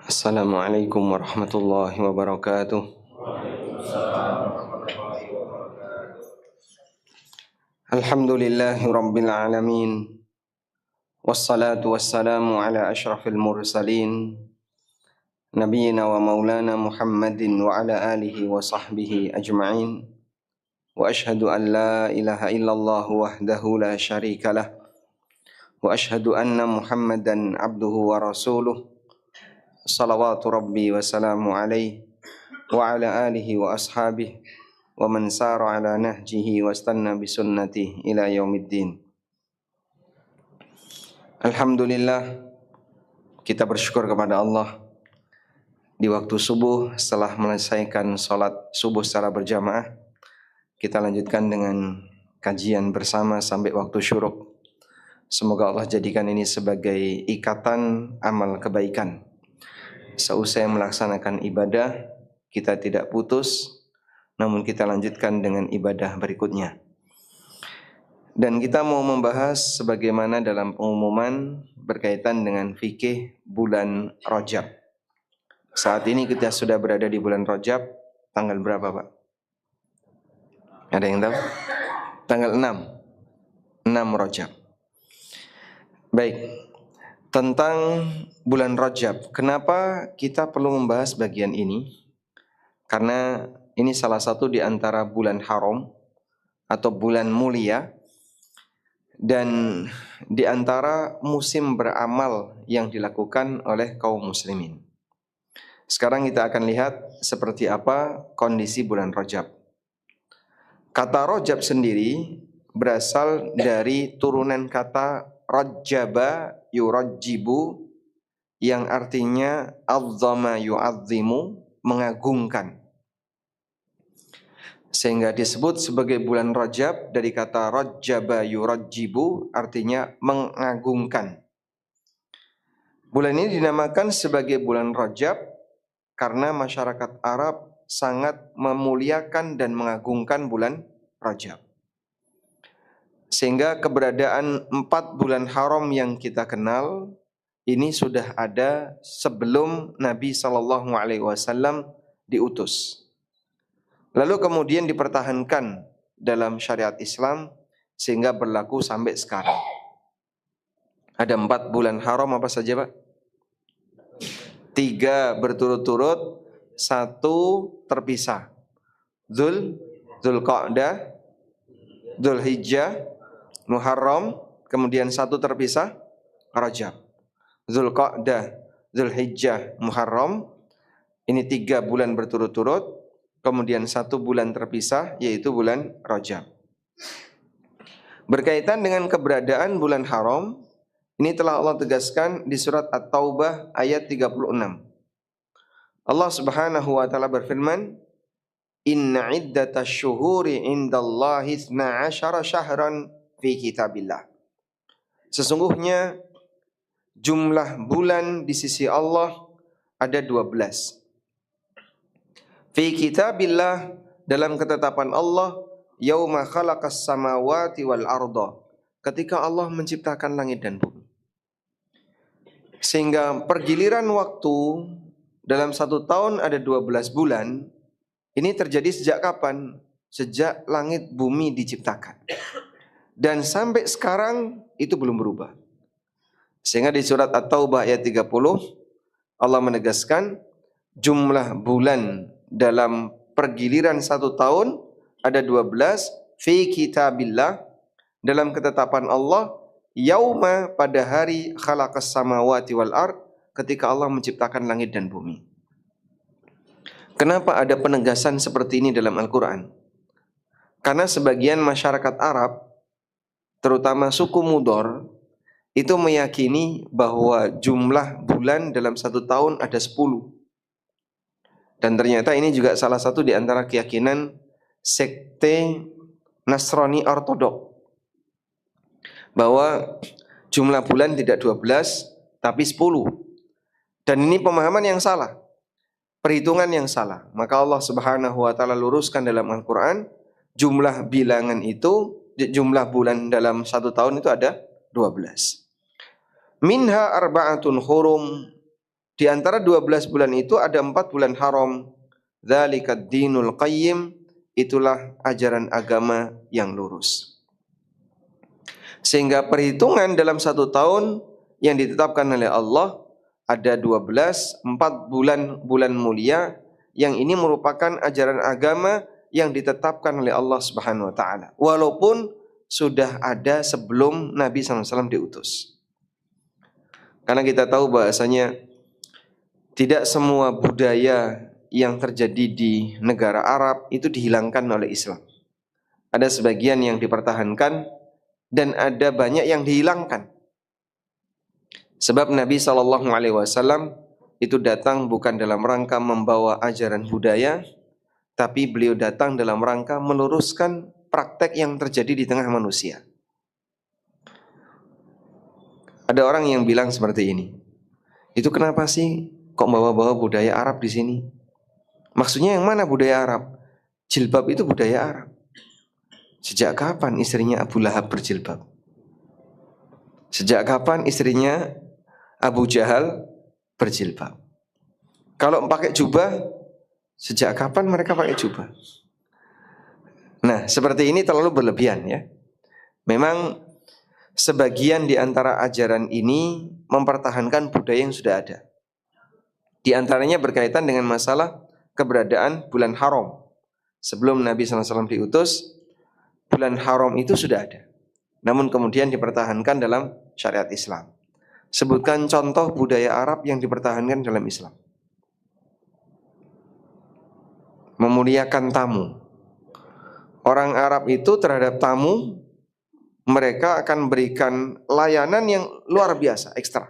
Assalamualaikum warahmatullahi wabarakatuh. Alhamdulillahi rabbil alamin. Wassalatu wassalamu ala ashrafil mursalin Nabiyyina wa maulana Muhammadin wa ala alihi wa sahbihi ajma'in. Wa ashhadu an la ilaha illallah wahdahu la syarika lah. Wa ashhadu anna Muhammadan abduhu wa rasuluh. Salawatu rabbi wa salamu alaihi wa ala alihi wa ashabihi wa man sara ala nahjihi wa istanna bisunnatihi ila yaumiddin. Alhamdulillah, kita bersyukur kepada Allah di waktu subuh setelah menyelesaikan salat subuh secara berjamaah. Kita lanjutkan dengan kajian bersama sampai waktu syuruk. Semoga Allah jadikan ini sebagai ikatan amal kebaikan. Seusai melaksanakan ibadah, kita tidak putus, namun kita lanjutkan dengan ibadah berikutnya. Dan kita mau membahas sebagaimana dalam pengumuman berkaitan dengan fikih bulan Rajab. Saat ini kita sudah berada di bulan Rajab, tanggal berapa Pak? Ada yang tahu? Tanggal 6 Rajab. Baik. Tentang bulan Rajab, kenapa kita perlu membahas bagian ini? Karena ini salah satu di antara bulan haram atau bulan mulia dan di antara musim beramal yang dilakukan oleh kaum muslimin. Sekarang kita akan lihat seperti apa kondisi bulan Rajab. Kata Rajab sendiri berasal dari turunan kata Rajaba yurajjibu yang artinya azzama yu'azzimu, mengagungkan. Sehingga disebut sebagai bulan Rajab dari kata Rajaba yurajjibu, artinya mengagungkan. Bulan ini dinamakan sebagai bulan Rajab karena masyarakat Arab sangat memuliakan dan mengagungkan bulan Rajab. Sehingga keberadaan 4 bulan haram yang kita kenal ini sudah ada sebelum Nabi SAW diutus. Lalu kemudian dipertahankan dalam syariat Islam sehingga berlaku sampai sekarang. Ada 4 bulan haram apa saja Pak? 3 berturut-turut, 1 terpisah. Dzulqa'dah, Dzulhijjah, Muharram, kemudian 1 terpisah, Rajab. Dzulqa'dah, Dzulhijjah, Muharram. Ini 3 bulan berturut-turut. Kemudian 1 bulan terpisah, yaitu bulan Rajab. Berkaitan dengan keberadaan bulan haram, ini telah Allah tegaskan di surat At-Taubah ayat 36. Allah Subhanahu wa taala berfirman, "Inna iddatash syuhuri 'indallahi 12 syahran fi kitabillah." Sesungguhnya jumlah bulan di sisi Allah ada 12. Fi kitabillah, dalam ketetapan Allah, yauma khalaqas samawati wal arda, ketika Allah menciptakan langit dan bumi. Sehingga pergiliran waktu dalam 1 tahun ada 12 bulan. Ini terjadi sejak kapan? Sejak langit bumi diciptakan. Dan sampai sekarang itu belum berubah. Sehingga di surat At-Taubah ayat 30 Allah menegaskan, jumlah bulan dalam pergiliran 1 tahun ada 12 fi kitabillah, dalam ketetapan Allah, yauma, pada hari khalaqas samawati wal ard, ketika Allah menciptakan langit dan bumi. Kenapa ada penegasan seperti ini dalam Al-Quran? Karena sebagian masyarakat Arab, terutama suku Mudor, itu meyakini bahwa jumlah bulan dalam 1 tahun ada 10. Dan ternyata ini juga salah satu di antara keyakinan sekte Nasrani Ortodok, bahwa jumlah bulan tidak 12 tapi 10. Dan ini pemahaman yang salah, perhitungan yang salah. Maka Allah Subhanahu wa taala luruskan dalam Al-Qur'an, jumlah bilangan itu, jumlah bulan dalam 1 tahun itu ada 12. Minha arba'atun hurum, di antara 12 bulan itu ada 4 bulan haram. Dzalikad dinul qayyim, itulah ajaran agama yang lurus. Sehingga perhitungan dalam 1 tahun yang ditetapkan oleh Allah ada 12, 4 bulan mulia, yang ini merupakan ajaran agama yang ditetapkan oleh Allah Subhanahu wa taala. Walaupun sudah ada sebelum Nabi SAW diutus. Karena kita tahu bahasanya tidak semua budaya yang terjadi di negara Arab itu dihilangkan oleh Islam. Ada sebagian yang dipertahankan dan ada banyak yang dihilangkan. Sebab Nabi SAW itu datang bukan dalam rangka membawa ajaran budaya, tapi beliau datang dalam rangka meluruskan praktek yang terjadi di tengah manusia. Ada orang yang bilang seperti ini, itu kenapa sih kok bawa-bawa budaya Arab di sini? Maksudnya yang mana budaya Arab? Jilbab itu budaya Arab. Sejak kapan istrinya Abu Lahab berjilbab? Sejak kapan istrinya Abu Jahal berjilbab? Kalau pakai jubah, sejak kapan mereka pakai jubah? Nah, seperti ini terlalu berlebihan ya. Memang sebagian di antara ajaran ini mempertahankan budaya yang sudah ada. Di antaranya berkaitan dengan masalah keberadaan bulan haram. Sebelum Nabi SAW diutus, bulan haram itu sudah ada, namun kemudian dipertahankan dalam syariat Islam. Sebutkan contoh budaya Arab yang dipertahankan dalam Islam. Memuliakan tamu. Orang Arab itu terhadap tamu, mereka akan berikan layanan yang luar biasa, ekstra.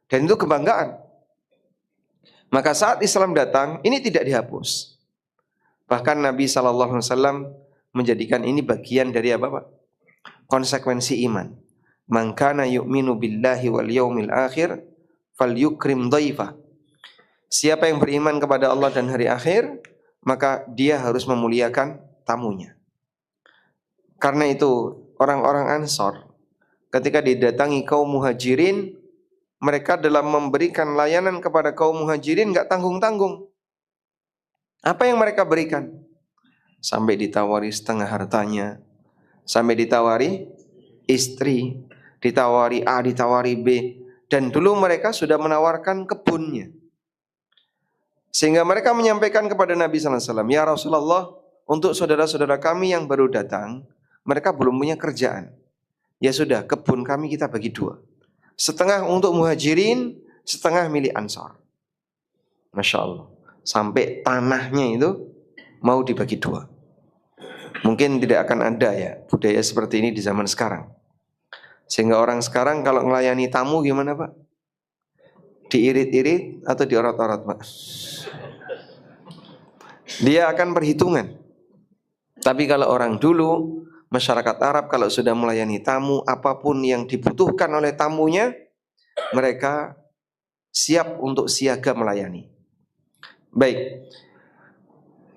Dan itu kebanggaan. Maka saat Islam datang, ini tidak dihapus. Bahkan Nabi SAW menjadikan ini bagian dari apa Pak? Konsekuensi iman. Man kana yu'minu billahi wal yaumil akhir falyukrim dhaifa. Siapa yang beriman kepada Allah dan hari akhir, maka dia harus memuliakan tamunya. Karena itu orang-orang Ansor ketika didatangi kaum Muhajirin, mereka dalam memberikan layanan kepada kaum Muhajirin enggak tanggung-tanggung. Apa yang mereka berikan? Sampai ditawari setengah hartanya, sampai ditawari istri, ditawari A, ditawari B, dan dulu mereka sudah menawarkan kebunnya. Sehingga mereka menyampaikan kepada Nabi SAW, ya Rasulullah, untuk saudara-saudara kami yang baru datang, mereka belum punya kerjaan. Ya sudah, kebun kami kita bagi 2. Setengah untuk Muhajirin, setengah milik Ansor. Masya Allah. Sampai tanahnya itu mau dibagi 2. Mungkin tidak akan ada ya budaya seperti ini di zaman sekarang. Sehingga orang sekarang kalau melayani tamu gimana Pak? Diirit-irit atau diorot-orot Pak? Dia akan perhitungan. Tapi kalau orang dulu, masyarakat Arab kalau sudah melayani tamu, apapun yang dibutuhkan oleh tamunya, mereka siap untuk siaga melayani. Baik,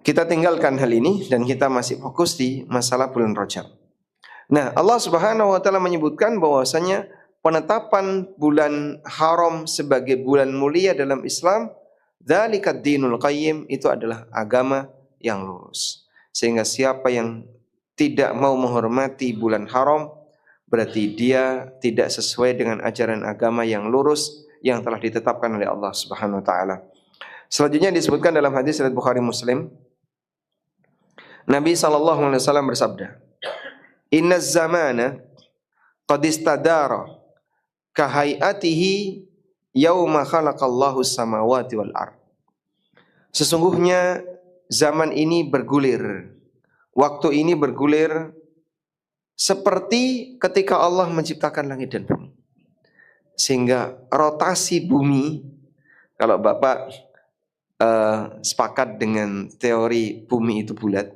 kita tinggalkan hal ini dan kita masih fokus di masalah bulan Rajab. Nah, Allah Subhanahu wa taala menyebutkan bahwasanya penetapan bulan haram sebagai bulan mulia dalam Islam, dzalikad dinul qayyim, itu adalah agama yang lurus. Sehingga siapa yang tidak mau menghormati bulan haram, berarti dia tidak sesuai dengan ajaran agama yang lurus yang telah ditetapkan oleh Allah Subhanahu wa taala. Selanjutnya disebutkan dalam hadis riwayat Bukhari Muslim, Nabi SAW bersabda, "Inna zamana qad istadara kahayatihi yauma khalaqallahu samawati wal ard." Sesungguhnya zaman ini bergulir, waktu ini bergulir seperti ketika Allah menciptakan langit dan bumi. Sehingga rotasi bumi, kalau Bapak sepakat dengan teori bumi itu bulat,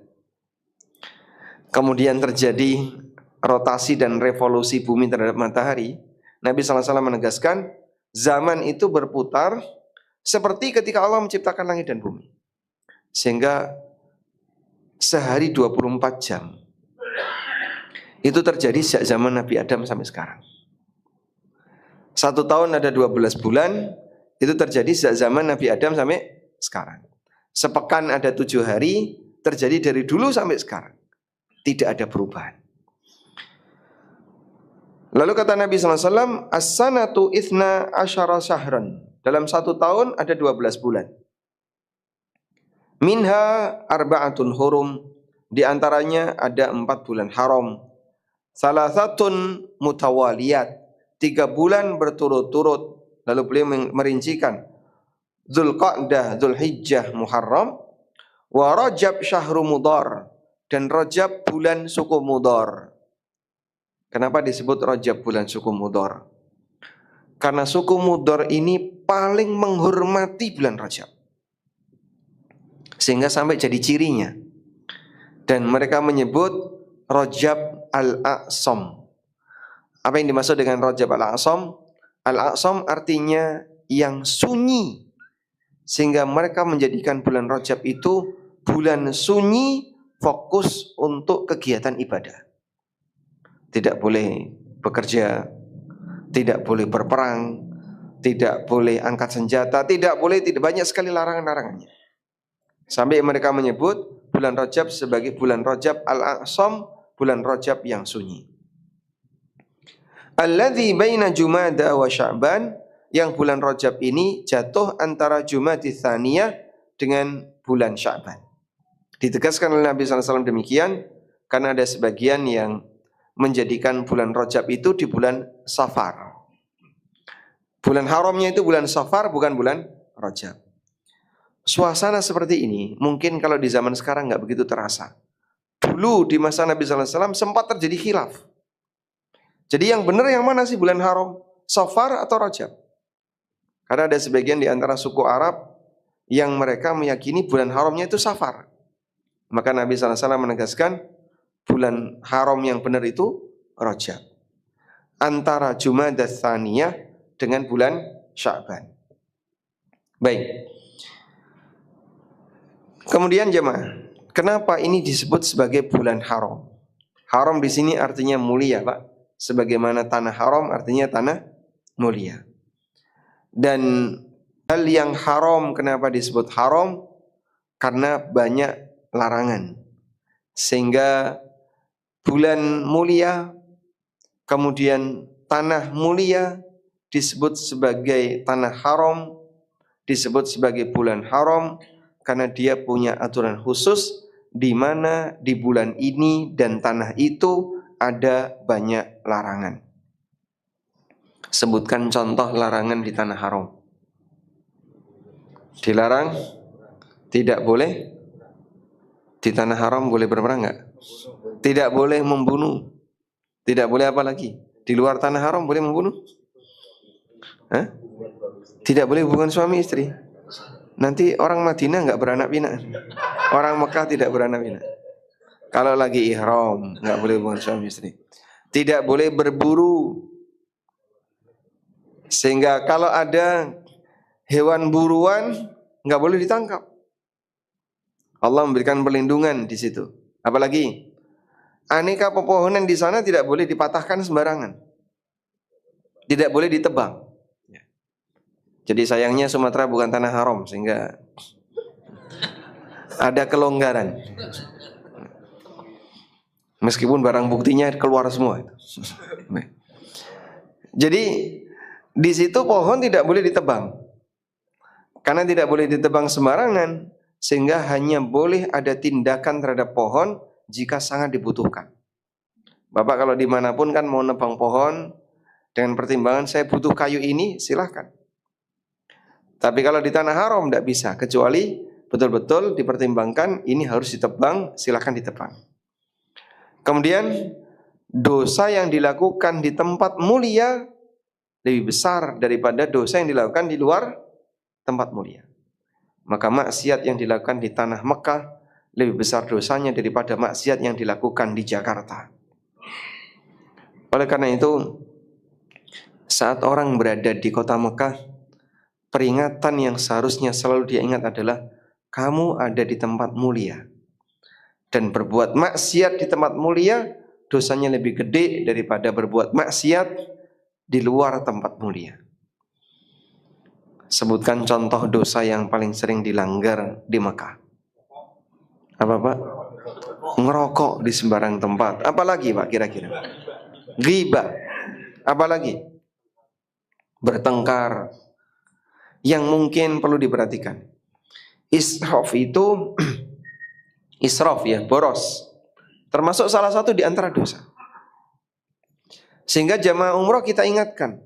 kemudian terjadi rotasi dan revolusi bumi terhadap matahari, Nabi SAW menegaskan zaman itu berputar seperti ketika Allah menciptakan langit dan bumi. Sehingga sehari 24 jam itu terjadi sejak zaman Nabi Adam sampai sekarang. 1 tahun ada 12 bulan, itu terjadi sejak zaman Nabi Adam sampai sekarang. Sepekan ada 7 hari, terjadi dari dulu sampai sekarang. Tidak ada perubahan. Lalu kata Nabi SAW, as-sanatu ithna asyara syahran. Dalam 1 tahun ada 12 bulan. Minha arba'atun hurum. Di antaranya ada 4 bulan haram. Salasatun mutawaliyat. 3 bulan berturut-turut. Lalu beliau merincikan, Dzulqa'dah, Dzulhijjah, Muharram, wa Rajab syahru Mudhar, dan Rajab bulan suku Mudhar. Kenapa disebut Rajab bulan suku Mudhar? Karena suku Mudhar ini paling menghormati bulan Rajab, sehingga sampai jadi cirinya. Dan mereka menyebut Rajab al-A'sam. Apa yang dimaksud dengan Rajab al-A'sam? Al-A'sam artinya yang sunyi, sehingga mereka menjadikan bulan Rajab itu bulan sunyi, fokus untuk kegiatan ibadah. Tidak boleh bekerja, tidak boleh berperang, tidak boleh angkat senjata, tidak banyak sekali larangan-larangannya. Sampai mereka menyebut bulan Rajab sebagai bulan Rajab al-A'sam, bulan Rajab yang sunyi. Alladzi baina Jumada wa Sya'ban, yang bulan Rajab ini jatuh antara Jumadits Tsaniyah dengan bulan Sya'ban. Ditegaskan oleh Nabi SAW demikian karena ada sebagian yang menjadikan bulan Rajab itu di bulan Safar. Bulan haramnya itu bulan Safar, bukan bulan Rajab. Suasana seperti ini mungkin kalau di zaman sekarang nggak begitu terasa. Dulu di masa Nabi SAW sempat terjadi khilaf. Jadi yang benar yang mana sih bulan haram? Safar atau Rajab? Karena ada sebagian di antara suku Arab yang mereka meyakini bulan haramnya itu Safar. Maka Nabi SAW menegaskan bulan haram yang benar itu Rajab. Antara Jumada Tsaniyah dengan bulan Sya'ban. Baik. Kemudian jemaah, kenapa ini disebut sebagai bulan haram? Haram di sini artinya mulia, Pak. Sebagaimana tanah haram artinya tanah mulia. Dan hal yang haram kenapa disebut haram? Karena banyak larangan. Sehingga bulan mulia, kemudian tanah mulia disebut sebagai tanah haram, disebut sebagai bulan haram karena dia punya aturan khusus di mana di bulan ini dan tanah itu ada banyak larangan. Sebutkan contoh larangan di tanah haram. Dilarang, tidak boleh. Di tanah haram boleh berperang enggak? Tidak boleh membunuh. Tidak boleh apa lagi? Di luar tanah haram boleh membunuh? Hah? Tidak boleh hubungan suami istri. Nanti orang Madinah enggak beranak pinak. Orang Mekah tidak beranak pinak. Kalau lagi ihram enggak boleh hubungan suami istri. Tidak boleh berburu. Sehingga kalau ada hewan buruan nggak boleh ditangkap. Allah memberikan perlindungan di situ. Apalagi aneka pepohonan di sana tidak boleh dipatahkan sembarangan, tidak boleh ditebang. Jadi sayangnya Sumatera bukan tanah haram sehingga ada kelonggaran. Meskipun barang buktinya keluar semua. Jadi di situ pohon tidak boleh ditebang. Karena tidak boleh ditebang sembarangan, sehingga hanya boleh ada tindakan terhadap pohon jika sangat dibutuhkan. Bapak kalau dimanapun kan mau nebang pohon, dengan pertimbangan saya butuh kayu ini, silahkan. Tapi kalau di tanah haram tidak bisa, kecuali betul-betul dipertimbangkan ini harus ditebang, silahkan ditebang. Kemudian dosa yang dilakukan di tempat mulia lebih besar daripada dosa yang dilakukan di luar tempat mulia. Maka maksiat yang dilakukan di tanah Mekah lebih besar dosanya daripada maksiat yang dilakukan di Jakarta. Oleh karena itu, saat orang berada di kota Mekah, peringatan yang seharusnya selalu dia ingat adalah kamu ada di tempat mulia. Dan berbuat maksiat di tempat mulia dosanya lebih gede daripada berbuat maksiat di luar tempat mulia. Sebutkan contoh dosa yang paling sering dilanggar di Mekah. Apa Pak? Ngerokok di sembarang tempat. Apalagi Pak kira-kira? Ghibah. Apalagi? Bertengkar. Yang mungkin perlu diperhatikan. Israf itu israf ya, boros. Termasuk salah satu di antara dosa. Sehingga jamaah umroh kita ingatkan,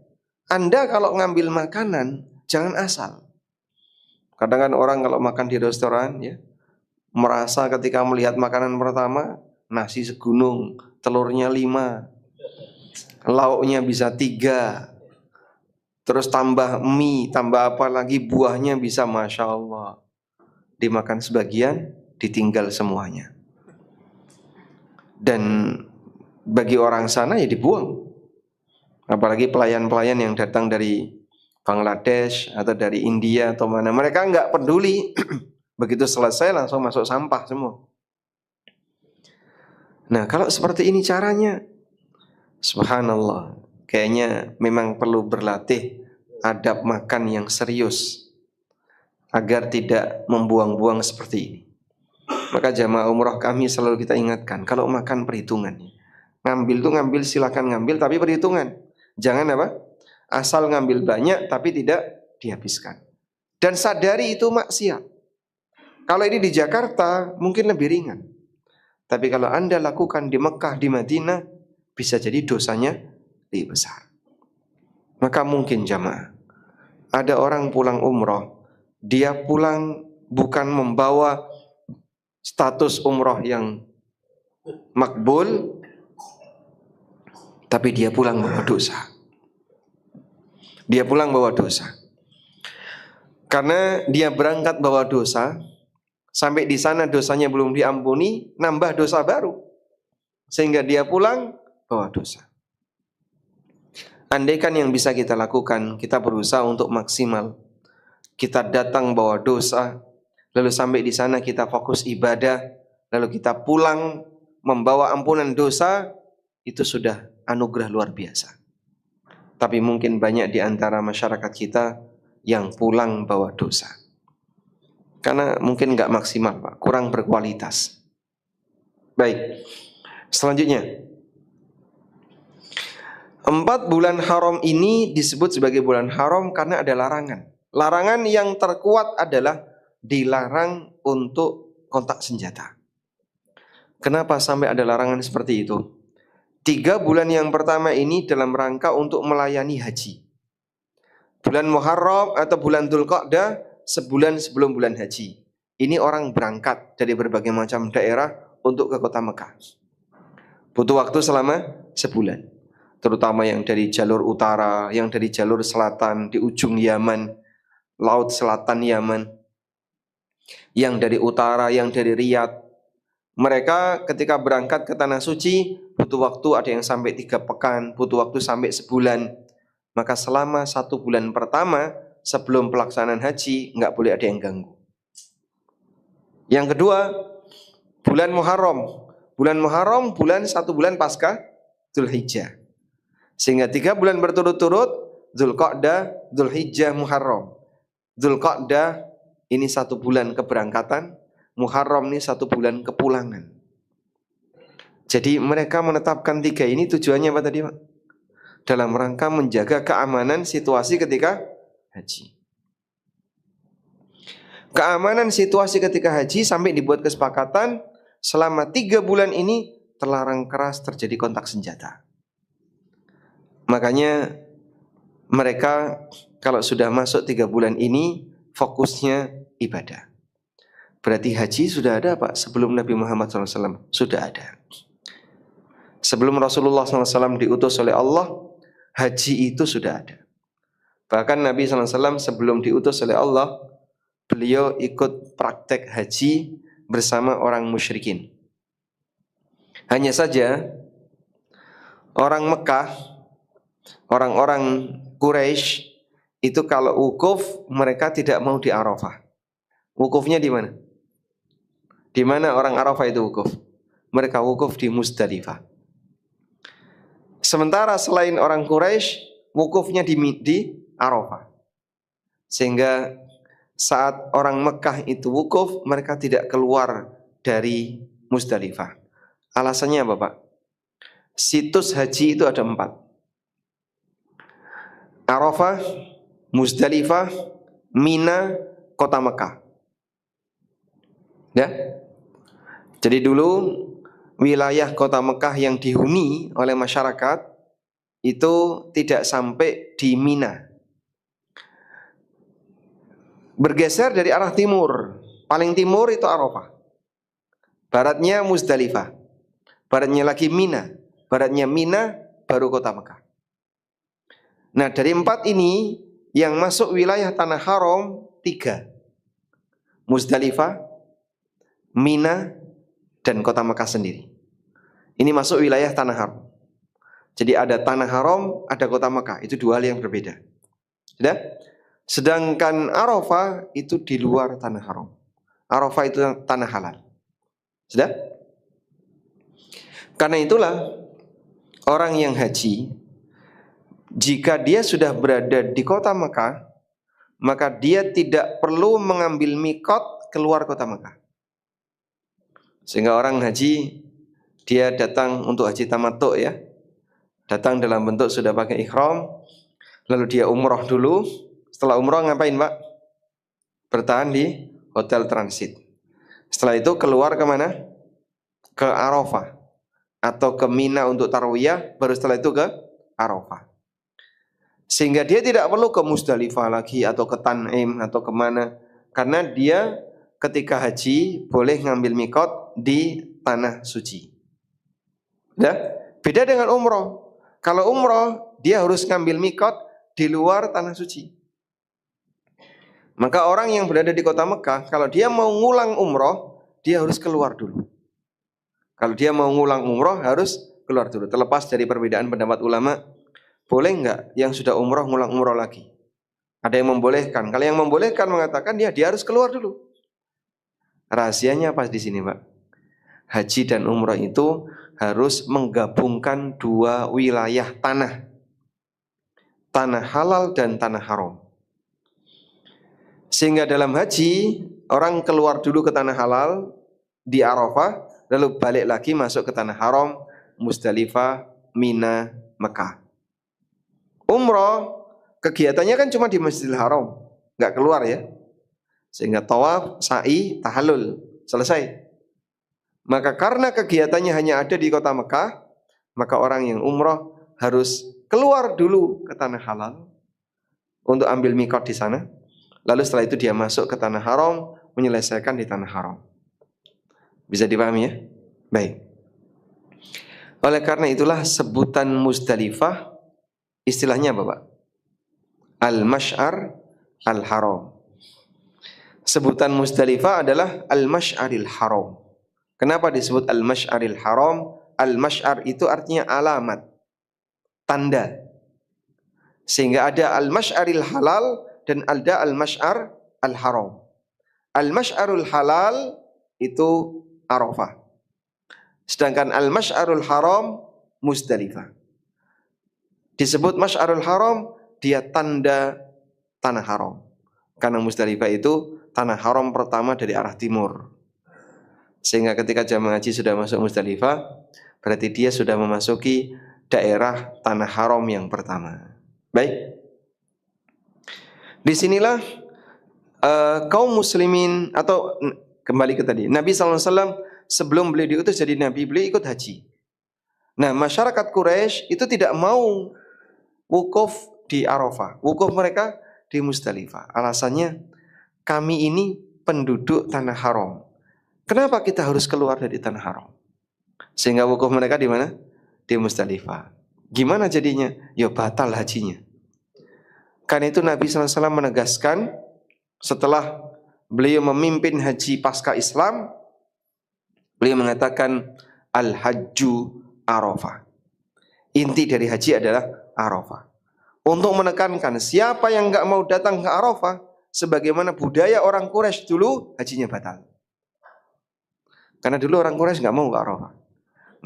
Anda kalau ngambil makanan jangan asal. Kadang kan orang kalau makan di restoran ya, merasa ketika melihat makanan pertama, nasi segunung, telurnya 5, lauknya bisa 3, terus tambah mie, tambah apa lagi, buahnya bisa Masya Allah. Dimakan sebagian, ditinggal semuanya. Dan bagi orang sana ya dibuang. Apalagi pelayan-pelayan yang datang dari Bangladesh atau dari India atau mana, mereka nggak peduli. Begitu selesai langsung masuk sampah semua. Nah kalau seperti ini caranya, subhanallah, kayaknya memang perlu berlatih adab makan yang serius agar tidak membuang-buang seperti ini. Maka jamaah umroh kami selalu kita ingatkan, kalau makan perhitungan. Ngambil tuh ngambil, silakan ngambil tapi perhitungan. Jangan apa? Asal ngambil banyak tapi tidak dihabiskan. Dan sadari itu maksiat. Kalau ini di Jakarta mungkin lebih ringan. Tapi kalau Anda lakukan di Mekah, di Madinah, bisa jadi dosanya lebih besar. Maka mungkin jamaah, ada orang pulang umroh, dia pulang bukan membawa status umroh yang makbul, tapi dia pulang bawa dosa. Dia pulang bawa dosa. Karena dia berangkat bawa dosa, sampai di sana dosanya belum diampuni, nambah dosa baru. Sehingga dia pulang bawa dosa. Andaikan yang bisa kita lakukan, kita berusaha untuk maksimal. Kita datang bawa dosa, lalu sampai di sana kita fokus ibadah, lalu kita pulang membawa ampunan dosa, itu sudah anugerah luar biasa. Tapi mungkin banyak di antara masyarakat kita yang pulang bawa dosa. Karena mungkin nggak maksimal Pak, kurang berkualitas. Baik, selanjutnya 4 bulan haram ini disebut sebagai bulan haram karena ada larangan. Larangan yang terkuat adalah dilarang untuk kontak senjata. Kenapa sampai ada larangan seperti itu? 3 bulan yang pertama ini dalam rangka untuk melayani haji. Bulan Muharram atau bulan Dzulqa'dah sebulan sebelum bulan haji. Ini orang berangkat dari berbagai macam daerah untuk ke kota Mekah. Butuh waktu selama sebulan. Terutama yang dari jalur utara, yang dari jalur selatan di ujung Yaman, laut selatan Yaman, yang dari utara, yang dari Riyadh. Mereka ketika berangkat ke Tanah Suci butuh waktu, ada yang sampai 3 pekan, butuh waktu sampai sebulan. Maka selama 1 bulan pertama sebelum pelaksanaan haji nggak boleh ada yang ganggu. Yang kedua, bulan Muharram. Bulan Muharram bulan 1 bulan pasca Dzulhijjah. Sehingga 3 bulan berturut-turut, Dzulqa'dah, Dzulhijjah, Muharram. Dzulqa'dah ini 1 bulan keberangkatan, Muharram ini 1 bulan kepulangan. Jadi mereka menetapkan 3 ini tujuannya apa tadi Pak? Dalam rangka menjaga keamanan situasi ketika haji. keamanan situasi ketika haji sampai dibuat kesepakatan selama 3 bulan ini terlarang keras terjadi kontak senjata. Makanya mereka kalau sudah masuk 3 bulan ini fokusnya ibadah. Berarti haji sudah ada Pak sebelum Nabi Muhammad SAW? Sudah ada. Sebelum Rasulullah SAW diutus oleh Allah, haji itu sudah ada. Bahkan Nabi SAW sebelum diutus oleh Allah, beliau ikut praktek haji bersama orang musyrikin. Hanya saja orang Mekah, orang-orang Quraisy itu kalau wukuf mereka tidak mau di Arafah. Wukufnya di mana? Di mana orang Arafah itu wukuf? Mereka wukuf di Muzdalifah. Sementara selain orang Quraisy, wukufnya di Arafah. Sehingga saat orang Mekah itu wukuf, mereka tidak keluar dari Muzdalifah. Alasannya apa Pak? Situs haji itu ada 4. Arafah, Muzdalifah, Mina, kota Mekah. Ya. Jadi dulu wilayah kota Mekah yang dihuni oleh masyarakat itu tidak sampai di Mina. Bergeser dari arah timur. Paling timur itu Arafah. Baratnya Muzdalifah. Baratnya lagi Mina. Baratnya Mina baru kota Mekah. Nah dari 4 ini yang masuk wilayah tanah haram 3. Muzdalifah, Mina, dan kota Mekah sendiri. Ini masuk wilayah tanah haram. Jadi ada tanah haram, ada kota Mekah. Itu 2 hal yang berbeda. Sudah? Sedangkan Arafah itu di luar tanah haram. Arafah itu tanah halal. Sudah? Karena itulah orang yang haji, jika dia sudah berada di kota Mekah, maka dia tidak perlu mengambil mikot keluar kota Mekah. Sehingga orang haji, dia datang untuk haji tamattu ya. Datang dalam bentuk sudah pakai ihram, lalu dia umroh dulu. Setelah umroh ngapain Pak? Bertahan di hotel transit. Setelah itu keluar kemana? Ke Arafah atau ke Mina untuk tarwiyah, baru setelah itu ke Arafah. Sehingga dia tidak perlu ke Muzdalifah lagi atau ke Tan'im atau kemana, karena dia ketika haji boleh ngambil mikot di tanah suci. Ya? Beda dengan umroh. Kalau umroh dia harus ngambil mikot di luar tanah suci. Maka orang yang berada di kota Mekah, kalau dia mau ngulang umroh, dia harus keluar dulu. Kalau dia mau ngulang umroh harus keluar dulu. Terlepas dari perbedaan pendapat ulama, boleh enggak yang sudah umroh ngulang umroh lagi? Ada yang membolehkan. Kalau yang membolehkan mengatakan dia harus keluar dulu. Rahasianya apa di sini, Pak? Haji dan umroh itu harus menggabungkan 2 wilayah tanah. Tanah halal dan tanah haram. Sehingga dalam haji, orang keluar dulu ke tanah halal di Arafah, lalu balik lagi masuk ke tanah haram, Muzdalifah, Mina, Mekah. Umroh, kegiatannya kan cuma di Masjidil Haram, nggak keluar ya. Sehingga tawaf, sa'i, tahallul, selesai. Maka karena kegiatannya hanya ada di kota Mekah, maka orang yang umroh harus keluar dulu ke tanah halal untuk ambil mikot di sana. Lalu setelah itu dia masuk ke tanah haram, menyelesaikan di tanah haram. Bisa dipahami ya? Baik. Oleh karena itulah sebutan Muzdalifah istilahnya apa Pak? Al-Mash'ar Al-Haram. Sebutan Muzdalifah adalah Al-Mash'aril Haram. Kenapa disebut Al-Mash'aril Haram? Al-Mash'ar itu artinya alamat, tanda. Sehingga ada Al-Mash'aril Halal dan ada Al-Mash'ar Al-Haram. Al-Mash'arul Halal itu Arafah. Sedangkan Al-Mash'arul Haram Muzdalifah. Disebut Mash'arul Haram, dia tanda tanah haram. Karena Muzdalifah itu tanah haram pertama dari arah timur. Sehingga ketika jamaah haji sudah masuk Muzdalifah, berarti dia sudah memasuki daerah tanah haram yang pertama. Baik. Disinilah kaum muslimin atau kembali ke tadi, Nabi SAW sebelum beliau diutus jadi Nabi, beliau ikut haji. Nah, masyarakat Quraisy itu tidak mau wukuf di Arafah. Wukuf mereka di Muzdalifah. Alasannya, kami ini penduduk tanah haram. Kenapa kita harus keluar dari tanah haram? Sehingga wukuf mereka di mana? Di Muzdalifah. Gimana jadinya? Ya batal hajinya. Karena itu Nabi SAW menegaskan setelah beliau memimpin haji pasca Islam, beliau mengatakan al-hajju Arafah. Inti dari haji adalah Arafah. Untuk menekankan siapa yang enggak mau datang ke Arafah, sebagaimana budaya orang Quraisy dulu, hajinya batal. Karena dulu orang Quraisy enggak mau ke Arafah.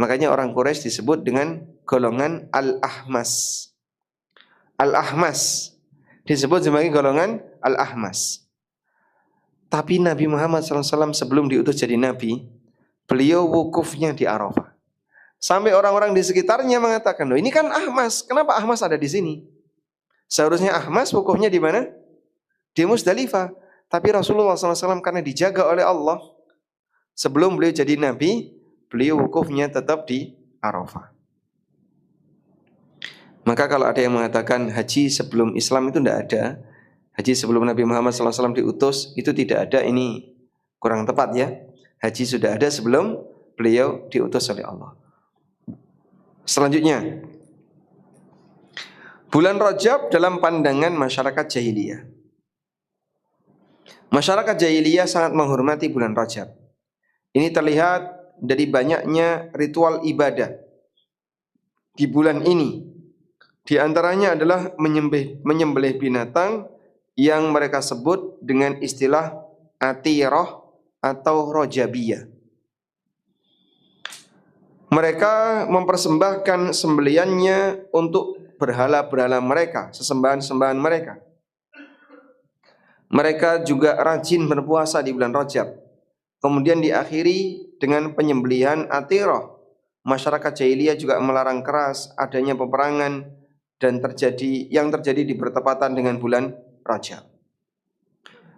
Makanya orang Quraisy disebut dengan golongan Al-Ahmas. Al-Ahmas disebut sebagai golongan Al-Ahmas. Tapi Nabi Muhammad SAW sebelum diutus jadi Nabi, beliau wukufnya di Arafah. Sampai orang-orang di sekitarnya mengatakan, loh ini kan Ahmas, kenapa Ahmas ada di sini? Seharusnya Ahmas wukufnya di mana? Di Muzdalifah. Tapi Rasulullah SAW karena dijaga oleh Allah, sebelum beliau jadi Nabi, beliau wukufnya tetap di Arafah. Maka kalau ada yang mengatakan haji sebelum Islam itu tidak ada, haji sebelum Nabi Muhammad SAW diutus itu tidak ada, ini kurang tepat ya. Haji sudah ada sebelum beliau diutus oleh Allah. Selanjutnya, bulan Rajab dalam pandangan masyarakat jahiliyah. Masyarakat jahiliyah sangat menghormati bulan Rajab. Ini terlihat dari banyaknya ritual ibadah di bulan ini. Di antaranya adalah menyembelih binatang yang mereka sebut dengan istilah atirah atau rojabiyah. Mereka mempersembahkan sembeliannya untuk berhala-berhala mereka, sesembahan-sembahan mereka. Mereka juga rajin berpuasa di bulan Rajab. Kemudian diakhiri dengan penyembelihan atirah. Masyarakat jahiliyah juga melarang keras adanya peperangan dan yang terjadi di bertepatan dengan bulan Rajab.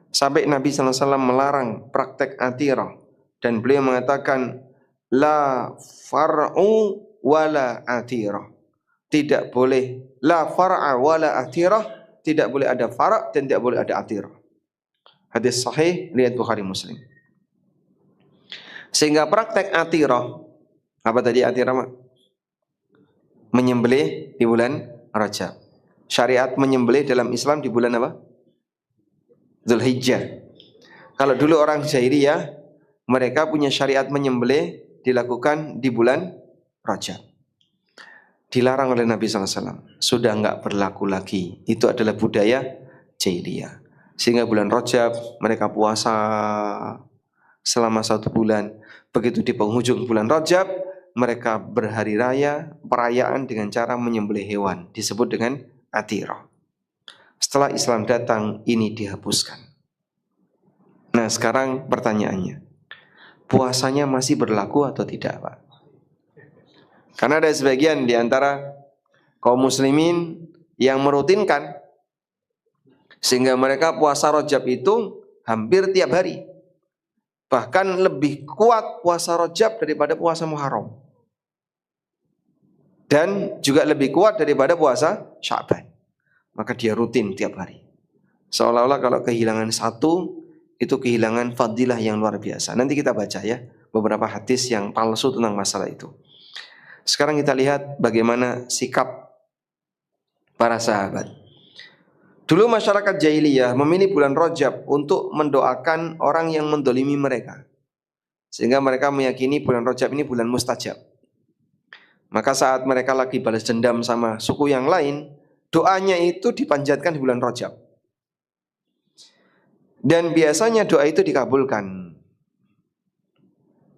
Sampai Nabi SAW melarang praktek atirah dan beliau mengatakan la far'u wala atirah. Tidak boleh la far'a wala atirah, tidak boleh ada fara' dan tidak boleh ada atirah. Hadis sahih riwayat Bukhari Muslim. Sehingga praktek atirah, apa tadi atirah? Menyembelih di bulan Rajab. Syariat menyembelih dalam Islam di bulan apa? Dzulhijjah. Kalau dulu orang jahiliyah, mereka punya syariat menyembelih dilakukan di bulan Rajab. Dilarang oleh Nabi SAW. Sudah enggak berlaku lagi. Itu adalah budaya jahiliyah. Sehingga bulan Rajab mereka puasa selama 1 bulan. Begitu di penghujung bulan Rajab, mereka berhari raya, perayaan dengan cara menyembelih hewan. Disebut dengan atirah. Setelah Islam datang, ini dihapuskan. Nah sekarang pertanyaannya, puasanya masih berlaku atau tidak, Pak? Karena ada sebagian di antara kaum muslimin yang merutinkan, sehingga mereka puasa Rajab itu hampir tiap hari. Bahkan lebih kuat puasa Rajab daripada puasa Muharram. Dan juga lebih kuat daripada puasa Sya'ban. Maka dia rutin tiap hari. Seolah-olah kalau kehilangan satu, itu kehilangan fadilah yang luar biasa. Nanti kita baca ya beberapa hadis yang palsu tentang masalah itu. Sekarang kita lihat bagaimana sikap para sahabat. Dulu masyarakat jahiliyah memilih bulan Rajab untuk mendoakan orang yang mendolimi mereka. Sehingga mereka meyakini bulan Rajab ini bulan mustajab. Maka saat mereka lagi balas dendam sama suku yang lain, doanya itu dipanjatkan di bulan Rajab. Dan biasanya doa itu dikabulkan.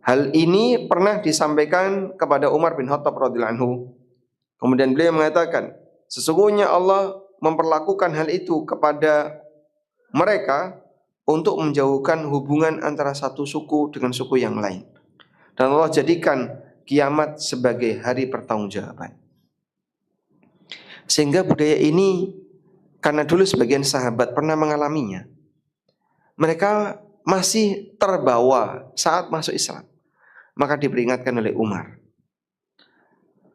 Hal ini pernah disampaikan kepada Umar bin Khattab radhiyallahu anhu. Kemudian beliau mengatakan, sesungguhnya Allah memperlakukan hal itu kepada mereka untuk menjauhkan hubungan antara satu suku dengan suku yang lain. Dan Allah jadikan kiamat sebagai hari pertanggungjawaban. Sehingga budaya ini, karena dulu sebagian sahabat pernah mengalaminya, mereka masih terbawa saat masuk Islam. Maka diperingatkan oleh Umar.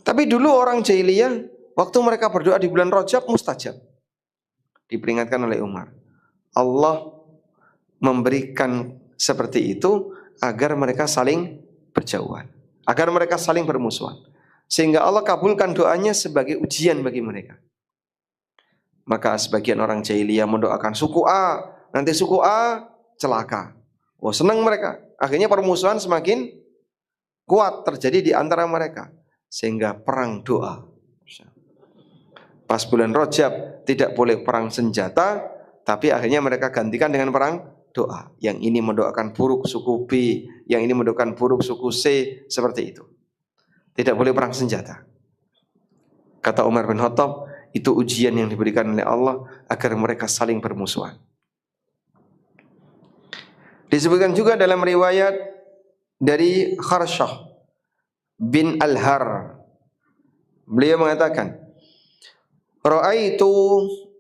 Tapi dulu orang jahiliyah, waktu mereka berdoa di bulan Rajab mustajab. Diperingatkan oleh Umar. Allah memberikan seperti itu agar mereka saling berjauhan, agar mereka saling bermusuhan, sehingga Allah kabulkan doanya sebagai ujian bagi mereka. Maka sebagian orang jahiliyah mendoakan suku A, nanti suku A celaka. Wah, senang mereka. Akhirnya permusuhan semakin kuat terjadi di antara mereka, sehingga perang doa. Pas bulan Rajab tidak boleh perang senjata, tapi akhirnya mereka gantikan dengan perang doa. Yang ini mendoakan buruk suku B, yang ini mendoakan buruk suku C, seperti itu. Tidak boleh perang senjata. Kata Umar bin Khattab, itu ujian yang diberikan oleh Allah agar mereka saling bermusuhan. Disebutkan juga dalam riwayat dari Kharshah bin Al-Har, beliau mengatakan, ra'aitu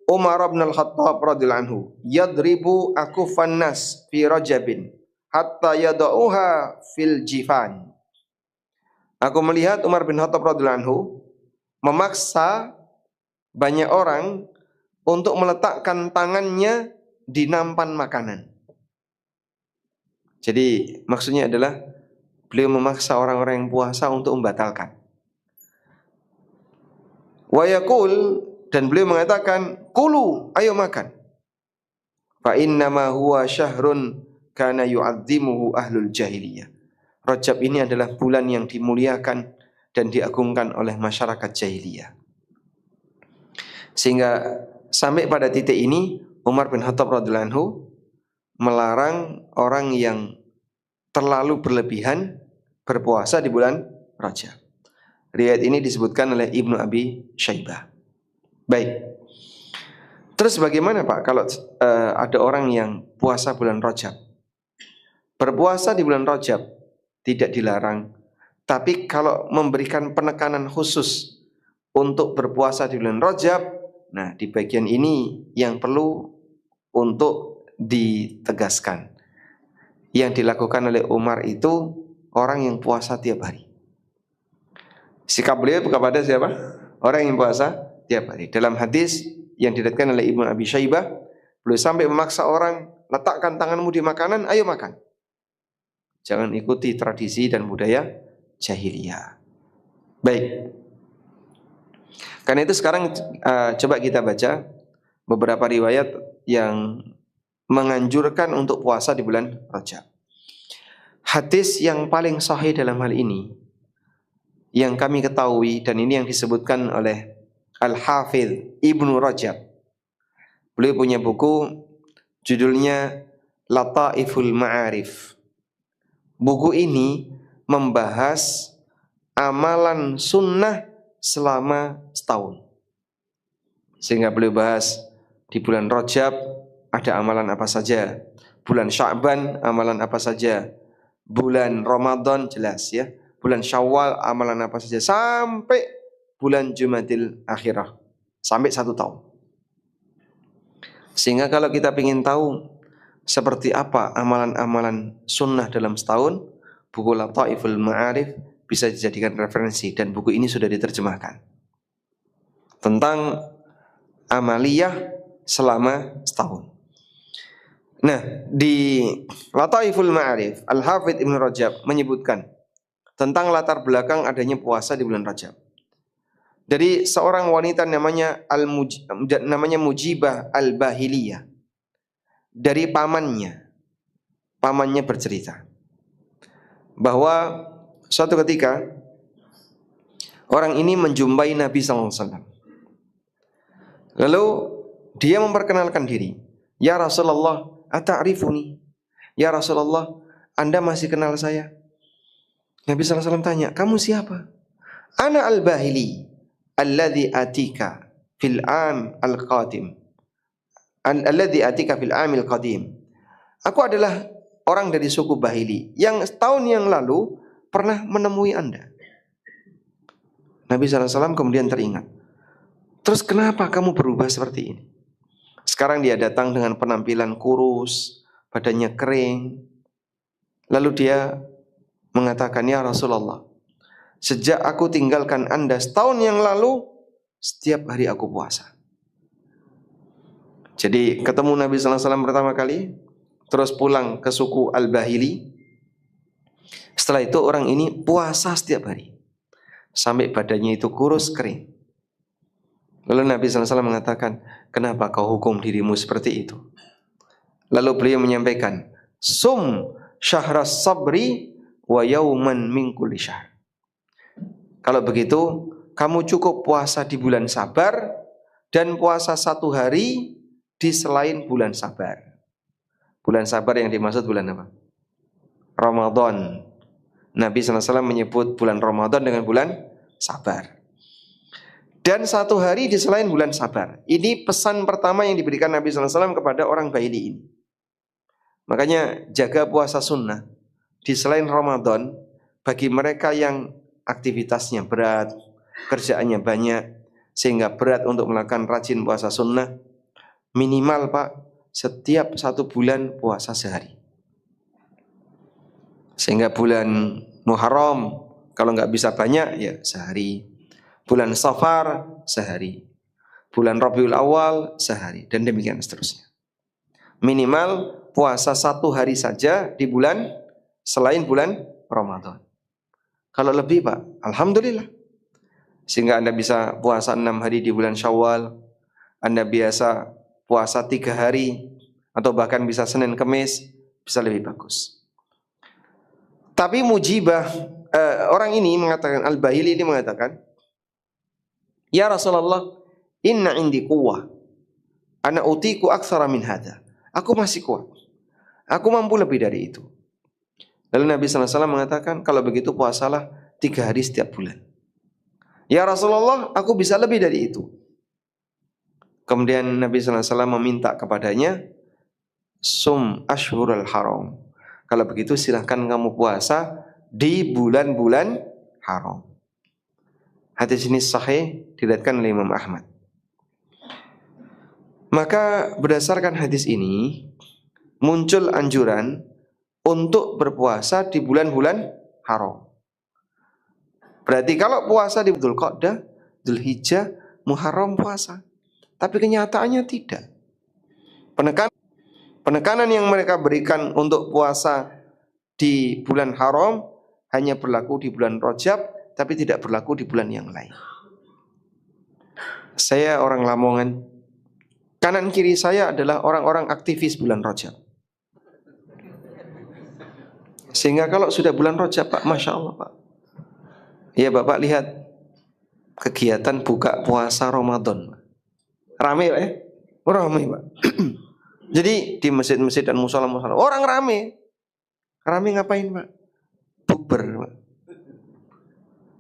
Umar bin Al-Khattab radhiyallahu anhu yadribu akufan nas fi Rajabin hatta yada'uha fil jifan. Aku melihat Umar bin Khattab radhiyallahu anhu memaksa banyak orang untuk meletakkan tangannya di nampan makanan. Jadi maksudnya adalah beliau memaksa orang-orang yang puasa untuk membatalkan. Wa yaqul, dan beliau mengatakan, kulu, ayo makan. Fa innama huwa syahrun kana yu'azzimuhu ahlul jahiliyah. Rajab ini adalah bulan yang dimuliakan dan diagungkan oleh masyarakat jahiliyah. Sehingga sampai pada titik ini Umar bin Khattab radhiyallahu anhu melarang orang yang terlalu berlebihan berpuasa di bulan Rajab. Riwayat ini disebutkan oleh Ibnu Abi Syaibah. Baik. Terus bagaimana Pak kalau ada orang yang puasa bulan Rajab? Berpuasa di bulan Rajab tidak dilarang, tapi kalau memberikan penekanan khusus untuk berpuasa di bulan Rajab, nah di bagian ini yang perlu untuk ditegaskan. Yang dilakukan oleh Umar itu orang yang puasa tiap hari. Sikap beliau kepada siapa? Orang yang puasa tiap hari. Dalam hadis yang diriwayatkan oleh Ibnu Abi Syaibah, beliau sampai memaksa orang, letakkan tanganmu di makanan, ayo makan. Jangan ikuti tradisi dan budaya jahiliyah. Baik. Karena itu sekarang coba kita baca beberapa riwayat yang menganjurkan untuk puasa di bulan Rajab. Hadis yang paling sahih dalam hal ini yang kami ketahui, dan ini yang disebutkan oleh Al-Hafidh Ibnu Rajab. Beliau punya buku judulnya Lataiful Ma'arif. Buku ini membahas amalan sunnah selama setahun. Sehingga beliau bahas di bulan Rajab ada amalan apa saja, bulan Sya'ban amalan apa saja, bulan Ramadan jelas ya, bulan Syawal amalan apa saja, sampai bulan Jumadil Akhirah, sampai 1 tahun. Sehingga kalau kita ingin tahu seperti apa amalan-amalan sunnah dalam setahun, buku Lataiful Ma'arif bisa dijadikan referensi, dan buku ini sudah diterjemahkan tentang amaliyah selama setahun. Nah, di Lataiful Ma'arif, Al-Hafidh Ibnu Rajab menyebutkan tentang latar belakang adanya puasa di bulan Rajab. Dari seorang wanita namanya Mujibah Al-Bahiliyah. Dari pamannya bercerita bahwa suatu ketika orang ini menjumpai Nabi SAW. Lalu dia memperkenalkan diri. Ya Rasulullah, ata'rifuni? Ya Rasulullah, Anda masih kenal saya? Nabi SAW tanya, kamu siapa? Ana al-Bahili alladhi atika fil am al-qadim. Alladhi atika fil amil qadim. Aku adalah orang dari suku Bahili yang setahun yang lalu pernah menemui Anda. Nabi SAW kemudian teringat. Terus kenapa kamu berubah seperti ini? Sekarang dia datang dengan penampilan kurus, badannya kering. Lalu dia mengatakan, ya Rasulullah, sejak aku tinggalkan Anda setahun yang lalu, setiap hari aku puasa. Jadi ketemu Nabi sallallahu alaihi wasallam pertama kali, terus pulang ke suku Al-Bahili. Setelah itu orang ini puasa setiap hari sampai badannya itu kurus kering. Lalu Nabi sallallahu alaihi wasallam mengatakan, kenapa kau hukum dirimu seperti itu? Lalu beliau menyampaikan, sum syahras sabri wa yauman min kulli syahr. Kalau begitu, kamu cukup puasa di bulan Sabar dan puasa 1 hari di selain bulan Sabar. Bulan Sabar yang dimaksud bulan apa? Ramadan. Nabi SAW menyebut bulan Ramadan dengan bulan Sabar. Dan 1 hari di selain bulan Sabar. Ini pesan pertama yang diberikan Nabi SAW kepada orang Bahili ini. Makanya jaga puasa sunnah di selain Ramadan bagi mereka yang aktivitasnya berat, kerjaannya banyak, sehingga berat untuk melakukan rajin puasa sunnah. Minimal Pak, setiap 1 bulan puasa sehari. Sehingga bulan Muharram kalau nggak bisa banyak ya sehari. Bulan Safar sehari. Bulan Rabiul Awal sehari. Dan demikian seterusnya. Minimal puasa 1 hari saja di bulan selain bulan Ramadan. Kalau lebih Pak, alhamdulillah. Sehingga Anda bisa puasa 6 hari di bulan Syawal. Anda biasa puasa 3 hari. Atau bahkan bisa Senin Kemis. Bisa lebih bagus. Tapi mujibah, orang ini mengatakan, Al-Bahili ini mengatakan, ya Rasulullah, inna indi quwwah. Ana utiku aktsara min hadza. Aku masih kuat. Aku mampu lebih dari itu. Lalu Nabi SAW mengatakan, kalau begitu puasalah 3 hari setiap bulan. Ya Rasulullah, aku bisa lebih dari itu. Kemudian Nabi SAW meminta kepadanya, sum ashhurul haram. Kalau begitu silahkan kamu puasa di bulan-bulan haram. Hadis ini sahih diriwayatkan oleh Imam Ahmad. Maka berdasarkan hadis ini muncul anjuran untuk berpuasa di bulan-bulan haram. Berarti kalau puasa di Dzulqa'dah, Dzulhijjah, Muharram puasa. Tapi kenyataannya tidak. Penekanan yang mereka berikan untuk puasa di bulan haram hanya berlaku di bulan Rajab, tapi tidak berlaku di bulan yang lain. Saya orang Lamongan. Kanan kiri saya adalah orang-orang aktivis bulan Rajab. Sehingga kalau sudah bulan Rajab Pak, Masya Allah Pak. Ya Bapak lihat kegiatan buka puasa Ramadan. Rame Pak ya? Rame Pak. Jadi di masjid-masjid dan musola-musola orang rame. Rame ngapain Pak? Bukber Pak.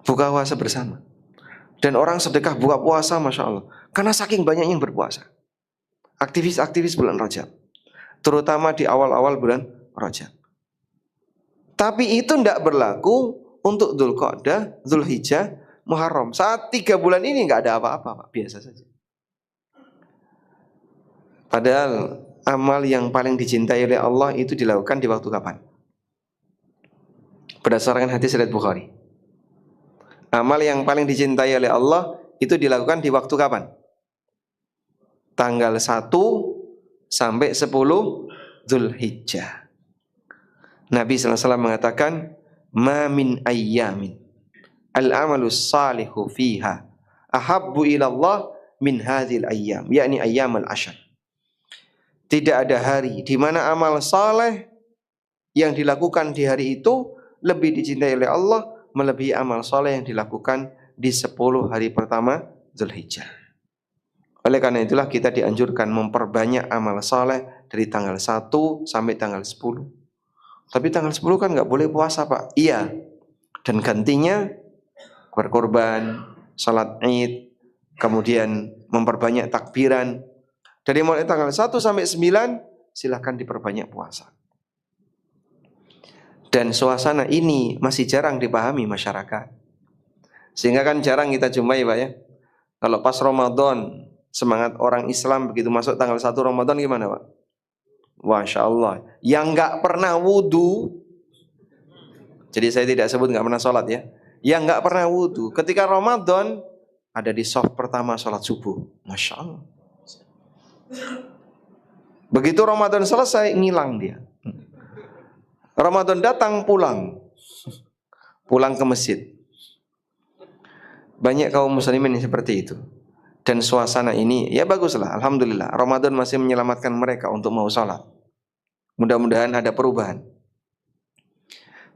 Buka puasa bersama. Dan orang sedekah buka puasa Masya Allah. Karena saking banyak yang berpuasa. Aktivis-aktivis bulan Rajab. Terutama di awal-awal bulan Rajab. Tapi itu tidak berlaku untuk Dzulqa'dah, Dzulhijjah, Muharram. Saat 3 bulan ini nggak ada apa-apa Pak. Biasa saja. Padahal amal yang paling dicintai oleh Allah itu dilakukan di waktu kapan? Berdasarkan hadis riwayat Bukhari. Amal yang paling dicintai oleh Allah itu dilakukan di waktu kapan? Tanggal 1 sampai 10 Dzulhijjah. Nabi SAW mengatakan, ma min ayyamin al-amalus salihu fiha ahabbu ilallah min hadhil ayyam, yakni ayyamal ashar. Tidak ada hari di mana amal saleh yang dilakukan di hari itu lebih dicintai oleh Allah melebihi amal saleh yang dilakukan di 10 hari pertama Dzulhijjah. Oleh karena itulah kita dianjurkan memperbanyak amal saleh dari tanggal 1 sampai tanggal 10. Tapi tanggal 10 kan nggak boleh puasa Pak. Iya. Dan gantinya berkorban, salat Id, kemudian memperbanyak takbiran. Dari mulai tanggal 1 sampai 9 silahkan diperbanyak puasa. Dan suasana ini masih jarang dipahami masyarakat. Sehingga kan jarang kita jumpai Pak ya. Kalau pas Ramadan, semangat orang Islam begitu masuk tanggal 1 Ramadan gimana Pak? Masya Allah. Yang nggak pernah wudhu, jadi saya tidak sebut nggak pernah sholat ya. Yang nggak pernah wudhu, ketika Ramadan ada di shaf pertama sholat subuh. Masya Allah. Begitu Ramadan selesai, ngilang dia. Ramadan datang, pulang ke masjid. Banyak kaum muslimin yang seperti itu. Dan suasana ini, ya baguslah, alhamdulillah. Ramadan masih menyelamatkan mereka untuk mau sholat. Mudah-mudahan ada perubahan.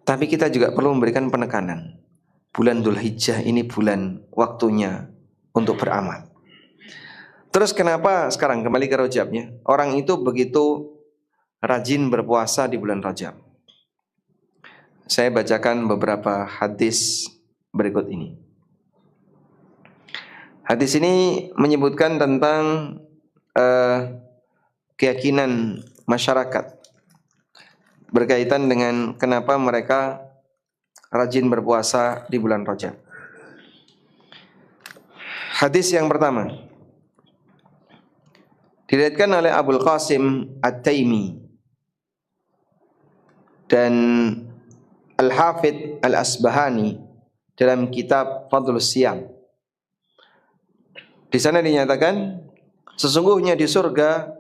Tapi kita juga perlu memberikan penekanan. Bulan Dzulhijjah ini bulan waktunya untuk beramal. Terus kenapa sekarang kembali ke Rajabnya? Orang itu begitu rajin berpuasa di bulan Rajab. Saya bacakan beberapa hadis berikut ini. Hadis ini menyebutkan tentang keyakinan masyarakat berkaitan dengan kenapa mereka rajin berpuasa di bulan Rajab. Hadis yang pertama diriwayatkan oleh Abul Qasim At-Taimi dan Al-Hafidh Al-Asbahani dalam kitab Fadlus Siyam. Di sana dinyatakan, sesungguhnya di surga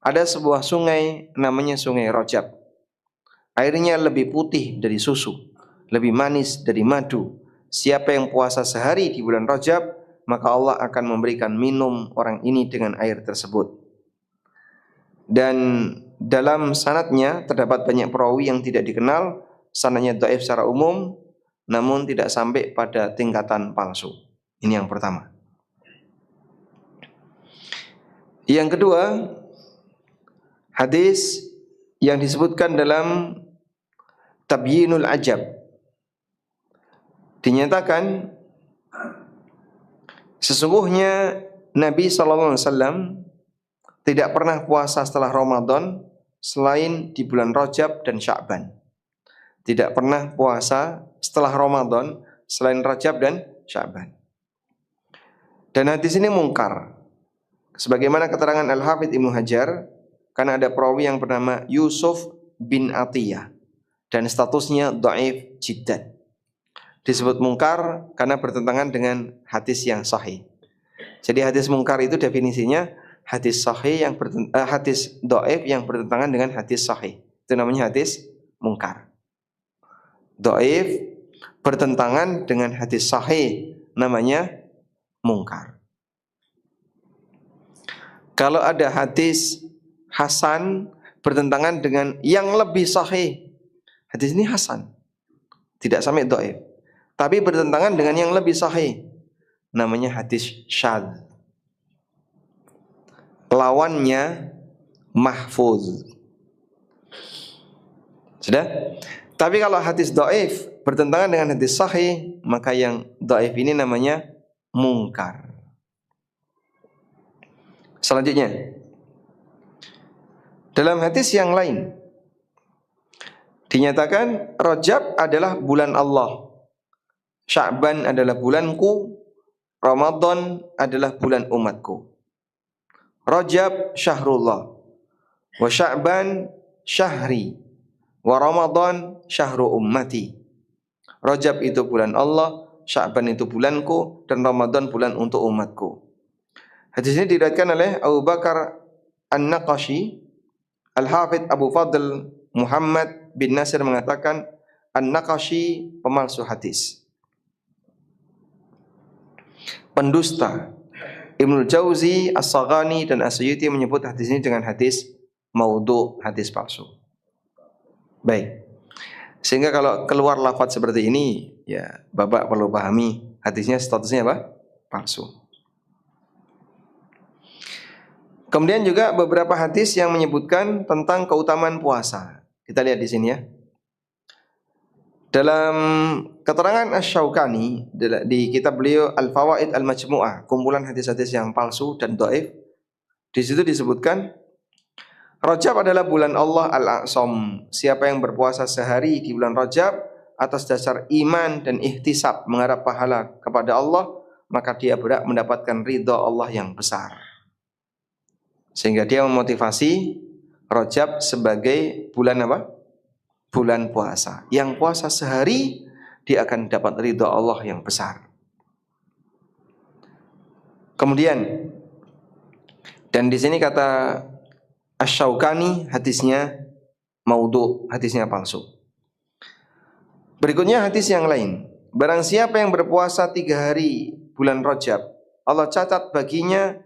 ada sebuah sungai namanya Sungai Rajab. Airnya lebih putih dari susu, lebih manis dari madu. Siapa yang puasa sehari di bulan Rajab, maka Allah akan memberikan minum orang ini dengan air tersebut. Dan dalam sanadnya terdapat banyak perawi yang tidak dikenal, sanadnya dhaif secara umum, namun tidak sampai pada tingkatan palsu. Ini yang pertama. Yang kedua, hadis yang disebutkan dalam Tabyinul Ajab, dinyatakan sesungguhnya Nabi SAW tidak pernah puasa setelah Ramadan selain di bulan Rajab dan Sya'ban. Tidak pernah puasa setelah Ramadan selain Rajab dan Sya'ban. Dan hadis ini mungkar. Sebagaimana keterangan Al-Hafidh Ibnu Hajar, karena ada perawi yang bernama Yusuf bin Atiyah dan statusnya dhaif jiddan. Disebut mungkar karena bertentangan dengan hadis yang sahih. Jadi hadis mungkar itu definisinya hadis sahih yang hadis dhaif yang bertentangan dengan hadis sahih. Itu namanya hadis mungkar. Dhaif bertentangan dengan hadis sahih, namanya mungkar. Kalau ada hadis hasan bertentangan dengan yang lebih sahih, hadis ini hasan, tidak sampai dhaif, tapi bertentangan dengan yang lebih sahih, namanya hadis syadz. Lawannya mahfuz. Sudah? Tapi kalau hadis dhaif bertentangan dengan hadis sahih, maka yang dhaif ini namanya mungkar. Selanjutnya, dalam hadis yang lain dinyatakan Rajab adalah bulan Allah, Sya'ban adalah bulanku, Ramadan adalah bulan umatku. Rajab syahrullah, wa Sya'ban syahri, wa Ramadan syahru ummati. Rajab itu bulan Allah, Sya'ban itu bulanku, dan Ramadan bulan untuk umatku. Hadis ini diriwayatkan oleh Abu Bakar An-Naqashi. Al-Hafidh Abu Fadl Muhammad bin Nasir mengatakan An-Naqashi pemalsu hadis, pendusta. Ibnul Jauzi, As-Saghani dan As-Suyuti menyebut hadis ini dengan hadis maudhu, hadis palsu. Baik. Sehingga kalau keluar lafaz seperti ini, ya Bapak perlu pahami hadisnya statusnya apa? Palsu. Kemudian juga beberapa hadis yang menyebutkan tentang keutamaan puasa. Kita lihat di sini ya. Dalam keterangan Asy-Syaukani di kitab beliau Al-Fawaid Al-Majmu'ah, kumpulan hadis-hadis yang palsu dan dhaif, di situ disebutkan Rajab adalah bulan Allah Al-A'sam. Siapa yang berpuasa sehari di bulan Rajab atas dasar iman dan ihtisab mengharap pahala kepada Allah, maka dia berhak mendapatkan ridha Allah yang besar. Sehingga dia memotivasi Rajab sebagai bulan apa? Bulan puasa. Yang puasa sehari dia akan dapat ridha Allah yang besar. Kemudian, dan di sini kata Asy-Syaukani hadisnya maudhu, hadisnya palsu. Berikutnya hadis yang lain. Barang siapa yang berpuasa 3 hari bulan Rajab, Allah catat baginya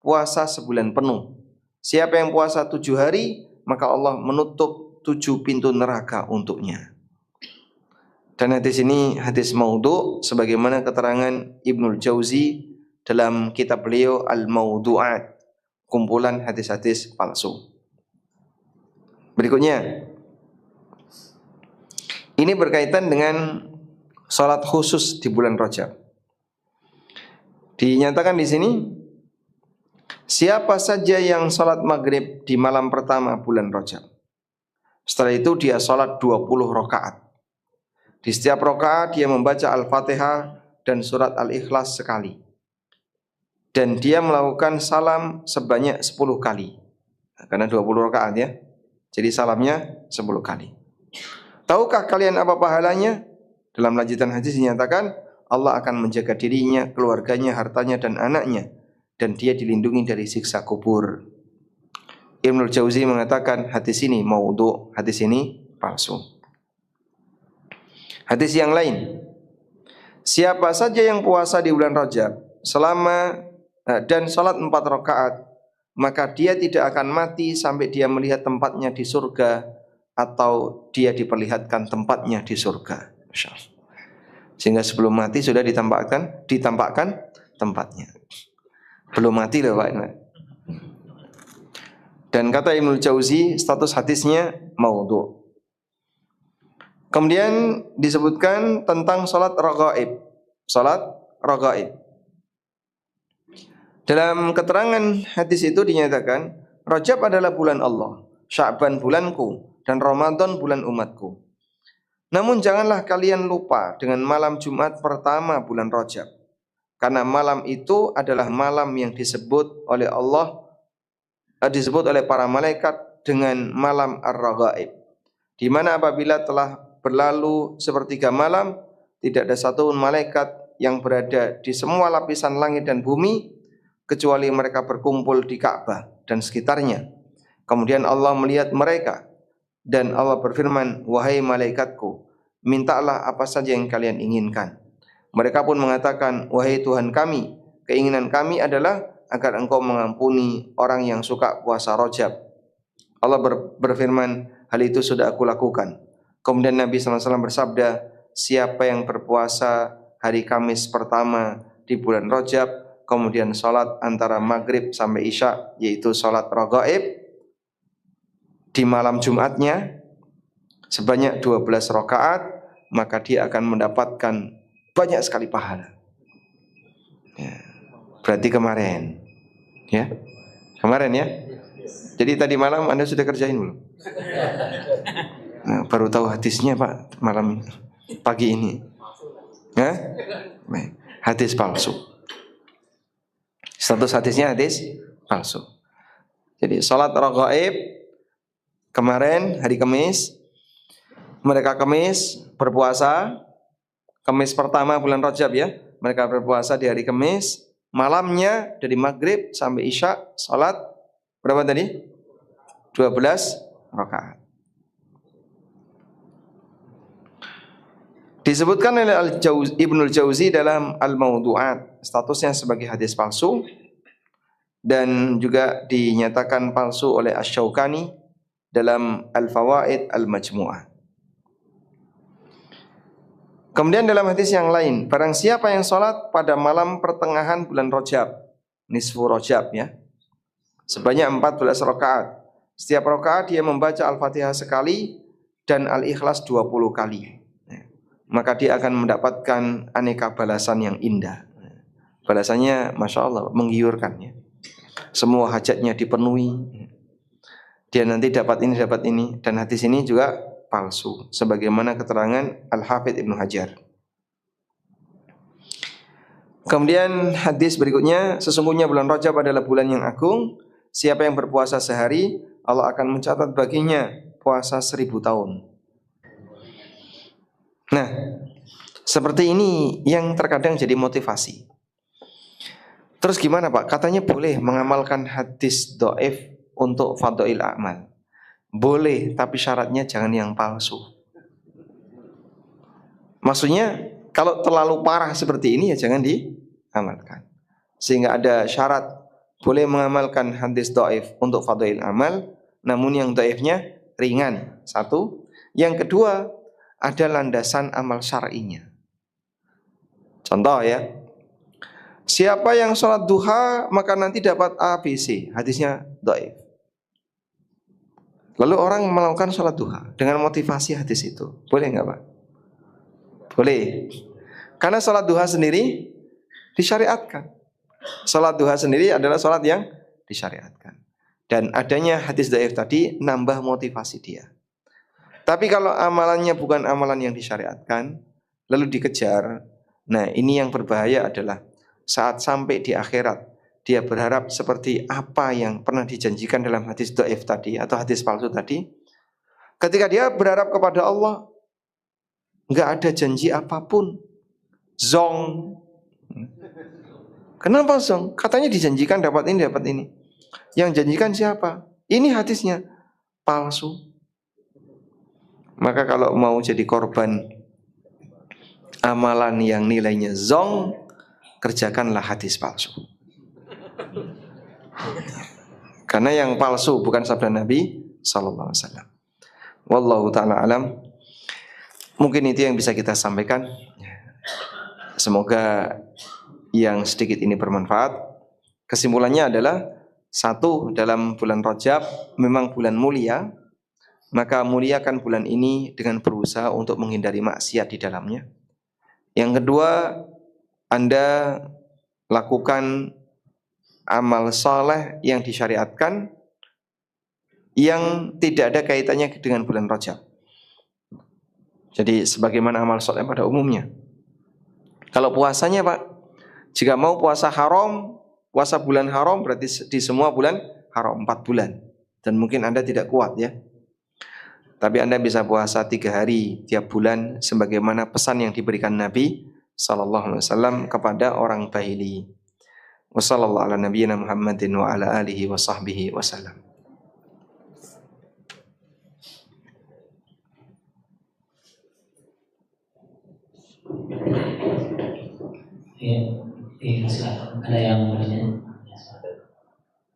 puasa sebulan penuh. Siapa yang puasa 7 hari, maka Allah menutup 7 pintu neraka untuknya. Dan hadis ini hadis maudhu sebagaimana keterangan Ibnul Jauzi dalam kitab beliau Al-Mawdu'at, kumpulan hadis-hadis palsu. Berikutnya, ini berkaitan dengan salat khusus di bulan Rajab. Dinyatakan di sini, siapa saja yang salat maghrib di malam pertama bulan Rajab, setelah itu dia salat 20 rakaat. Di setiap rakaat dia membaca Al-Fatihah dan surat Al-Ikhlas sekali. Dan dia melakukan salam sebanyak 10 kali. Karena 20 rakaat ya. Jadi salamnya 10 kali. Tahukah kalian apa pahalanya? Dalam lanjutan hadis dinyatakan Allah akan menjaga dirinya, keluarganya, hartanya dan anaknya, dan dia dilindungi dari siksa kubur. Ibnul Jauzi mengatakan hadis ini maudhu, hadis ini palsu. Hadis yang lain, siapa saja yang puasa di bulan Rajab selama dan salat 4 rakaat, maka dia tidak akan mati sampai dia melihat tempatnya di surga atau dia diperlihatkan tempatnya di surga. Sehingga sebelum mati sudah ditampakkan tempatnya. Belum mati loh Pak. Dan kata Ibnul Jauzi, status hadisnya maudhu. Kemudian disebutkan tentang salat raghaib. Salat raghaib. Dalam keterangan hadis itu dinyatakan, Rajab adalah bulan Allah, Sya'ban bulanku, dan Ramadan bulan umatku. Namun janganlah kalian lupa dengan malam Jumat pertama bulan Rajab, karena malam itu adalah malam yang disebut oleh Allah, disebut oleh para malaikat dengan malam Ar-Raghaib, di mana apabila telah berlalu sepertiga malam, tidak ada satu malaikat yang berada di semua lapisan langit dan bumi kecuali mereka berkumpul di Ka'bah dan sekitarnya. Kemudian Allah melihat mereka dan Allah berfirman, wahai malaikatku, mintalah apa saja yang kalian inginkan. Mereka pun mengatakan, wahai Tuhan kami, keinginan kami adalah agar engkau mengampuni orang yang suka puasa Rajab. Allah berfirman, hal itu sudah aku lakukan. Kemudian Nabi SAW bersabda, siapa yang berpuasa hari Kamis pertama di bulan Rajab, kemudian salat antara maghrib sampai isya, yaitu salat raghaib, di malam Jumatnya sebanyak 12 rakaat, maka dia akan mendapatkan banyak sekali pahala. Ya, berarti kemarin, ya, kemarin ya. Jadi tadi malam Anda sudah kerjain belum? Nah, baru tahu hadisnya Pak malam pagi ini. Ya? Hadis palsu. Status hadisnya hadis palsu. Jadi salat raghaib kemarin hari Kamis, mereka Kamis berpuasa, Kamis pertama bulan Rajab ya, mereka berpuasa di hari Kamis, malamnya dari maghrib sampai isya salat berapa tadi? 12 rakaat. Disebutkan oleh Ibnul Jauzi dalam Al-Mawdu'at, statusnya sebagai hadis palsu, dan juga dinyatakan palsu oleh Asy-Syaukani dalam Al-Fawaid Al-Majmu'ah. Kemudian dalam hadis yang lain, barang siapa yang sholat pada malam pertengahan bulan Rajab, nisfu Rajab ya, sebanyak 14 rakaat. Setiap rakaat dia membaca Al-Fatihah sekali dan Al-Ikhlas 20 kali. Maka dia akan mendapatkan aneka balasan yang indah. Balasannya Masya Allah menggiurkan ya. Semua hajatnya dipenuhi. Dia nanti dapat ini. Dan hadis ini juga palsu, sebagaimana keterangan Al-Hafidz Ibnu Hajar. Kemudian hadis berikutnya, sesungguhnya bulan Rajab adalah bulan yang agung. Siapa yang berpuasa sehari, Allah akan mencatat baginya puasa 1000 tahun. Nah, seperti ini yang terkadang jadi motivasi. Terus gimana Pak? Katanya boleh mengamalkan hadis dhaif untuk fadhail a'mal. Boleh, tapi syaratnya jangan yang palsu. Maksudnya kalau terlalu parah seperti ini ya jangan diamalkan. Sehingga ada syarat boleh mengamalkan hadis dhaif untuk fadhail amal, namun yang dhaifnya ringan. Satu. Yang kedua, ada landasan amal syar'inya. Contoh ya, siapa yang sholat duha maka nanti dapat A, B, C. Hadisnya dhaif. Lalu orang melakukan sholat duha dengan motivasi hadis itu. Boleh nggak Pak? Boleh. Karena sholat duha sendiri disyariatkan. Sholat duha sendiri adalah sholat yang disyariatkan. Dan adanya hadis dhaif tadi nambah motivasi dia. Tapi kalau amalannya bukan amalan yang disyariatkan, lalu dikejar, nah ini yang berbahaya adalah saat sampai di akhirat, dia berharap seperti apa yang pernah dijanjikan dalam hadis dhaif tadi atau hadis palsu tadi. Ketika dia berharap kepada Allah, nggak ada janji apapun, zong. Kenapa zong? Katanya dijanjikan dapat ini, dapat ini. Yang janjikan siapa? Ini hadisnya palsu. Maka kalau mau jadi korban amalan yang nilainya zong, kerjakanlah hadis palsu. Karena yang palsu bukan sabda Nabi sallallahu alaihi wasallam. Wallahu taala alam. Mungkin itu yang bisa kita sampaikan. Semoga yang sedikit ini bermanfaat. Kesimpulannya adalah satu, dalam bulan Rajab memang bulan mulia, maka muliakan bulan ini dengan berusaha untuk menghindari maksiat di dalamnya. Yang kedua, Anda lakukan amal soleh yang disyariatkan yang tidak ada kaitannya dengan bulan Rajab. Jadi sebagaimana amal soleh pada umumnya. Kalau puasanya Pak, jika mau puasa haram, puasa bulan haram berarti di semua bulan haram 4 bulan. Dan mungkin Anda tidak kuat ya. Tapi Anda bisa puasa 3 hari tiap bulan sebagaimana pesan yang diberikan Nabi sallallahu alaihi wasallam kepada orang Bahili. Wassallallahu ala nabiyyina Muhammadin wa ala alihi wa sahbihi wasallam. Ada yang bertanya?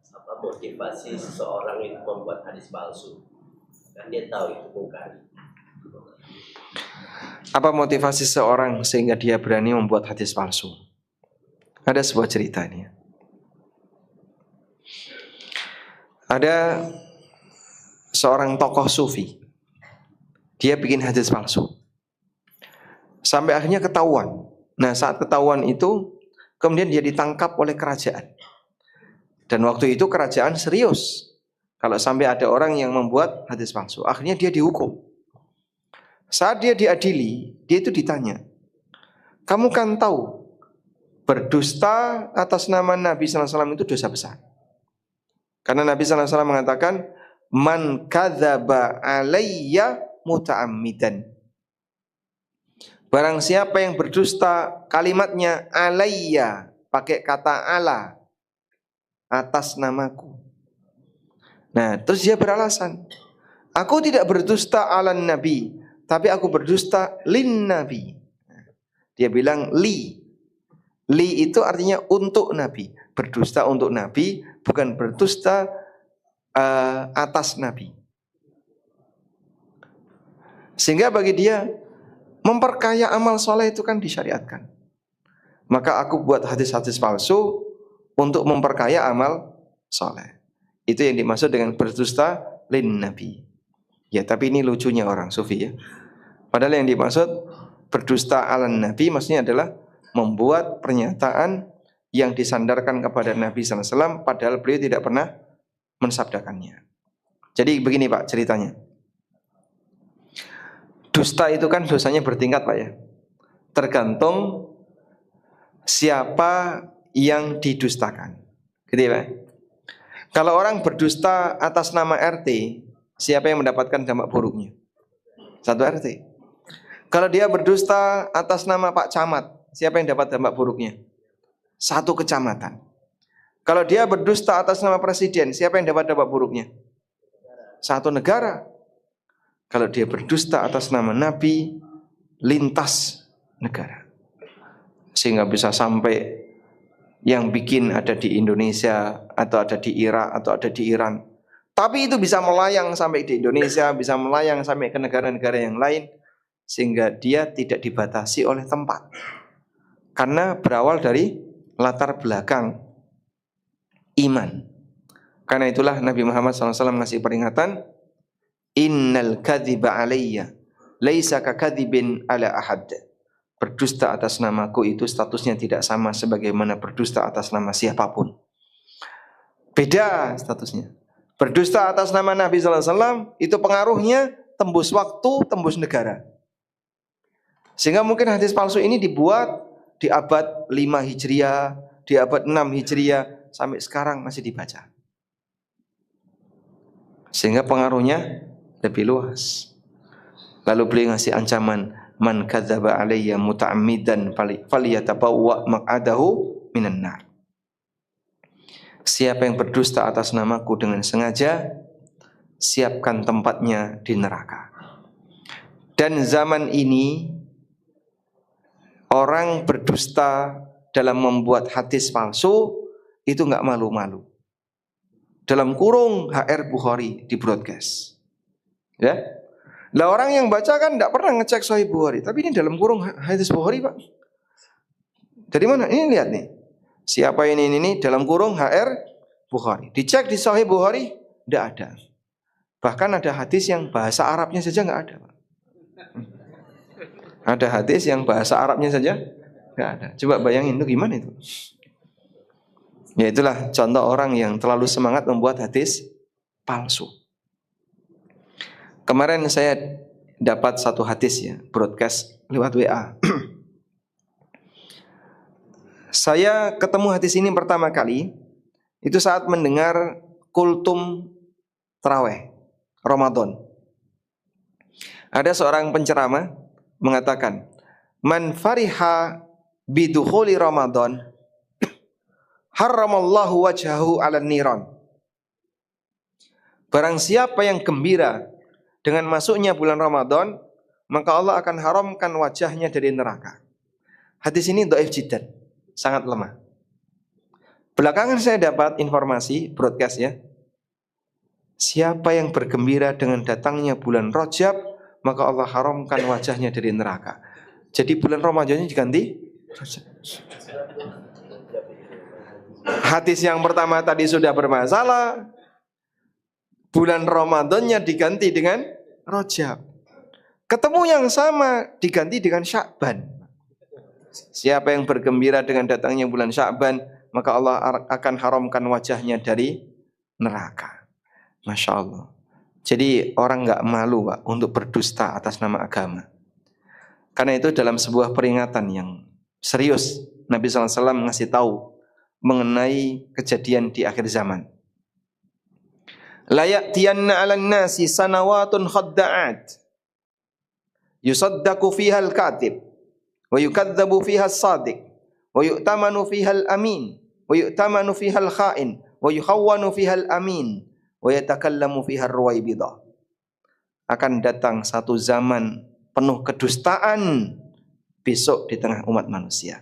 Apa motivasi seseorang itu membuat hadis palsu? Kan dia tahu itu bukan. Apa motivasi seorang sehingga dia berani membuat hadis palsu? Ada sebuah cerita ini. Ada seorang tokoh sufi. Dia bikin hadis palsu. Sampai akhirnya ketahuan. Nah, saat ketahuan itu kemudian dia ditangkap oleh kerajaan. Dan waktu itu kerajaan serius kalau sampai ada orang yang membuat hadis palsu. Akhirnya dia dihukum. Saat dia diadili, dia itu ditanya, kamu kan tahu berdusta atas nama Nabi sallallahu alaihi wasallam itu dosa besar. Karena Nabi sallallahu alaihi wasallam mengatakan, man kadzaba alayya muta'ammidan. Barang siapa yang berdusta, kalimatnya alayya, pakai kata ala, atas namaku. Nah, terus dia beralasan, aku tidak berdusta ala Nabi, tapi aku berdusta lin Nabi. Dia bilang li. Li itu artinya untuk Nabi. Berdusta untuk Nabi, bukan berdusta atas Nabi. Sehingga bagi dia, memperkaya amal soleh itu kan disyariatkan. Maka aku buat hadis-hadis palsu untuk memperkaya amal soleh. Itu yang dimaksud dengan berdusta lin Nabi. Ya, tapi ini lucunya orang sufi ya. Padahal yang dimaksud berdusta ala Nabi maksudnya adalah membuat pernyataan yang disandarkan kepada Nabi SAW padahal beliau tidak pernah mensabdakannya. Jadi begini Pak ceritanya. Dusta itu kan dosanya bertingkat Pak ya. Tergantung siapa yang didustakan. Gitu ya Pak. Kalau orang berdusta atas nama RT, siapa yang mendapatkan dampak buruknya? Satu RT. Kalau dia berdusta atas nama Pak Camat, siapa yang dapat dampak buruknya? Satu kecamatan. Kalau dia berdusta atas nama presiden, siapa yang dapat dampak buruknya? Satu negara. Kalau dia berdusta atas nama nabi, lintas negara. Sehingga bisa sampai yang bikin ada di Indonesia, atau ada di Irak, atau ada di Iran. Tapi itu bisa melayang sampai di Indonesia, bisa melayang sampai ke negara-negara yang lain, sehingga dia tidak dibatasi oleh tempat. Karena berawal dari latar belakang iman. Karena itulah Nabi Muhammad SAW ngasih peringatan, innal kadhiba alayya laisa kakadhibin ala ahad. Berdusta atas namaku itu statusnya tidak sama sebagaimana berdusta atas nama siapapun. Beda statusnya. Berdusta atas nama Nabi SAW itu pengaruhnya tembus waktu, tembus negara. Sehingga mungkin hadis palsu ini dibuat di abad 5 Hijriah, di abad 6 Hijriah, sampai sekarang masih dibaca. Sehingga pengaruhnya lebih luas. Lalu beliau ngasih ancaman, man kadzaba alayya muta'ammidan falyatabawwa maq'adahu minan nar. Siapa yang berdusta atas namaku dengan sengaja, siapkan tempatnya di neraka. Dan zaman ini orang berdusta dalam membuat hadis palsu itu enggak malu-malu. Dalam kurung HR Bukhari di broadcast. Ya. Lah orang yang baca kan enggak pernah ngecek Sahih Bukhari, tapi ini dalam kurung hadis Bukhari, Pak. Dari mana? Ini lihat nih. Siapa ini dalam kurung HR Bukhari. Dicek di Sahih Bukhari enggak ada. Bahkan ada hadis yang bahasa Arabnya saja enggak ada, Pak. Ada hadis yang bahasa Arabnya saja enggak ada. Coba bayangin itu gimana itu? Ya itulah contoh orang yang terlalu semangat membuat hadis palsu. Kemarin saya dapat satu hadis ya, broadcast lewat WA. Saya ketemu hadis ini pertama kali itu saat mendengar kultum tarawih Ramadan. Ada seorang penceramah mengatakan, man fariha bidukhuli Ramadan haramallahu wajhahu 'alan niran. Barang siapa yang gembira dengan masuknya bulan Ramadan, maka Allah akan haramkan wajahnya dari neraka. Hadis ini dhaif jiddan, sangat lemah. Belakangan saya dapat informasi broadcast ya. Siapa yang bergembira dengan datangnya bulan Rajab, maka Allah haramkan wajahnya dari neraka. Jadi bulan Ramadannya diganti Rajab. Hadis yang pertama tadi sudah bermasalah. Bulan Ramadannya diganti dengan Rajab. Ketemu yang sama diganti dengan Sya'ban. Siapa yang bergembira dengan datangnya bulan Sya'ban, maka Allah akan haramkan wajahnya dari neraka. Masya Allah. Jadi orang gak malu, Pak, untuk berdusta atas nama agama. Karena itu dalam sebuah peringatan yang serius, Nabi SAW ngasih tahu mengenai kejadian di akhir zaman. La ya'tiyanna 'alan nasi sanawatun khadda'at yusaddaqu fiha al-katib wa yukadzabu fiha as-sadiq wa yu'tamanu fiha al-amin wa yu'tamanu fiha al-kha'in wa yukhawwanu fiha al-amin wa yatakallamu fiha ar-ruwaibidah. Akan datang satu zaman penuh kedustaan besok di tengah umat manusia.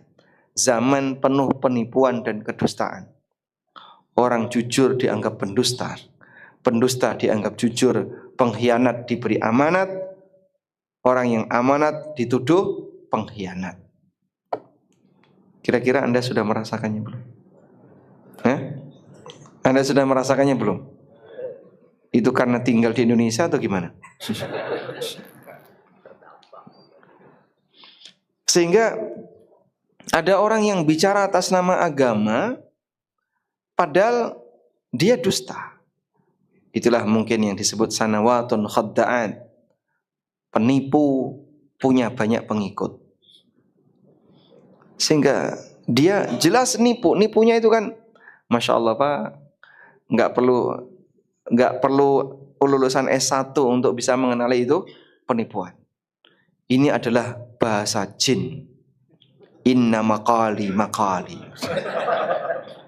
Zaman penuh penipuan dan kedustaan. Orang jujur dianggap pendusta, pendusta dianggap jujur, pengkhianat diberi amanat, orang yang amanat dituduh pengkhianat. Kira-kira Anda sudah merasakannya belum? Anda sudah merasakannya belum? Itu karena tinggal di Indonesia atau gimana? Sehingga ada orang yang bicara atas nama agama, padahal dia dusta. Itulah mungkin yang disebut sanawatun khadda'at. Penipu punya banyak pengikut. Sehingga dia jelas nipu. Nipunya itu kan, Masya Allah Pak, nggak perlu lulusan S1 untuk bisa mengenali itu penipuan. Ini adalah bahasa jin. Inna maqali maqali.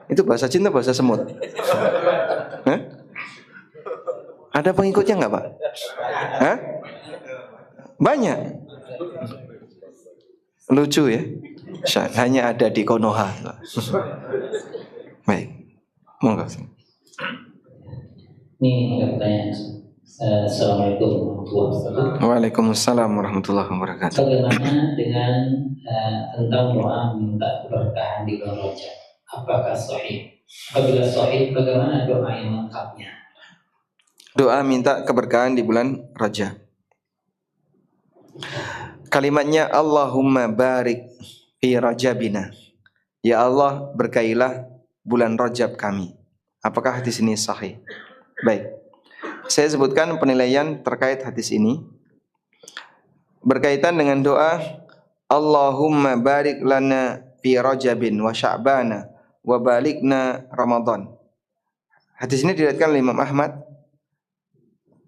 Itu bahasa jin atau bahasa semut? Hah? Ada pengikutnya nggak, Pak? Hah? Banyak. Lucu ya. Hanya ada di Konoha. Baik. Monggo. Ini ada pertanyaan. Assalamualaikum warahmatullahi wabarakatuh. Waalaikumsalam warahmatullahi wabarakatuh. Bagaimana dengan tentang doa minta keberkahan di bulan Rajab? Apakah sahih? Apabila sahih, bagaimana doa yang lengkapnya? Doa minta keberkahan di bulan Rajab. Kalimatnya Allahumma barik fi Rajabina. Ya Allah, berkailah bulan Rajab kami. Apakah hadis ini sahih? Baik. Saya sebutkan penilaian terkait hadis ini berkaitan dengan doa Allahumma barik lana fi Rajabin wa Sya'bana wa balikna Ramadan. Hadis ini diriwayatkan oleh Imam Ahmad.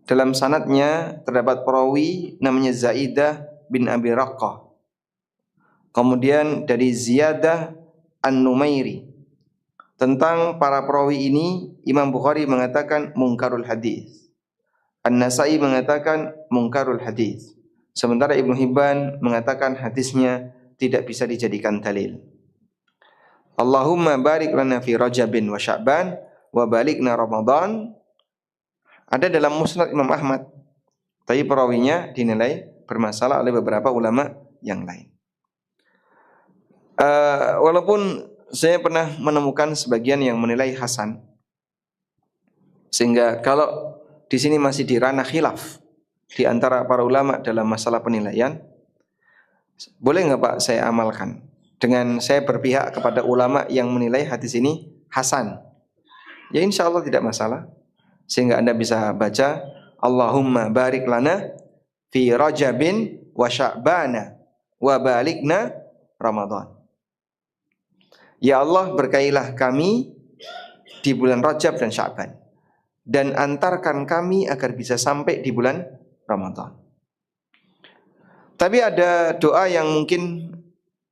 Dalam sanadnya terdapat perawi namanya Zaidah bin Abi Raqqah. Kemudian dari Ziyadah An-Numairi. Tentang para perawi ini Imam Bukhari mengatakan mungkarul hadis. An-Nasai mengatakan mungkarul hadis. Sementara Ibnu Hibban mengatakan hadisnya tidak bisa dijadikan dalil. Allahumma barik lana fi Rajabin wa Sya'ban wa balikna Ramadan. Ada dalam Musnad Imam Ahmad. Tapi perawinya dinilai bermasalah oleh beberapa ulama yang lain. Walaupun saya pernah menemukan sebagian yang menilai hasan. Sehingga kalau di sini masih di ranah khilaf di antara para ulama dalam masalah penilaian, boleh nggak Pak saya amalkan dengan saya berpihak kepada ulama yang menilai hadis ini hasan? Ya insya Allah tidak masalah. Sehingga Anda bisa baca Allahumma barik lana fi Rajabin wa Sya'bana wa balikna Ramadan. Ya Allah, berkailah kami di bulan Rajab dan Sya'ban dan antarkan kami agar bisa sampai di bulan Ramadan. Tapi ada doa yang mungkin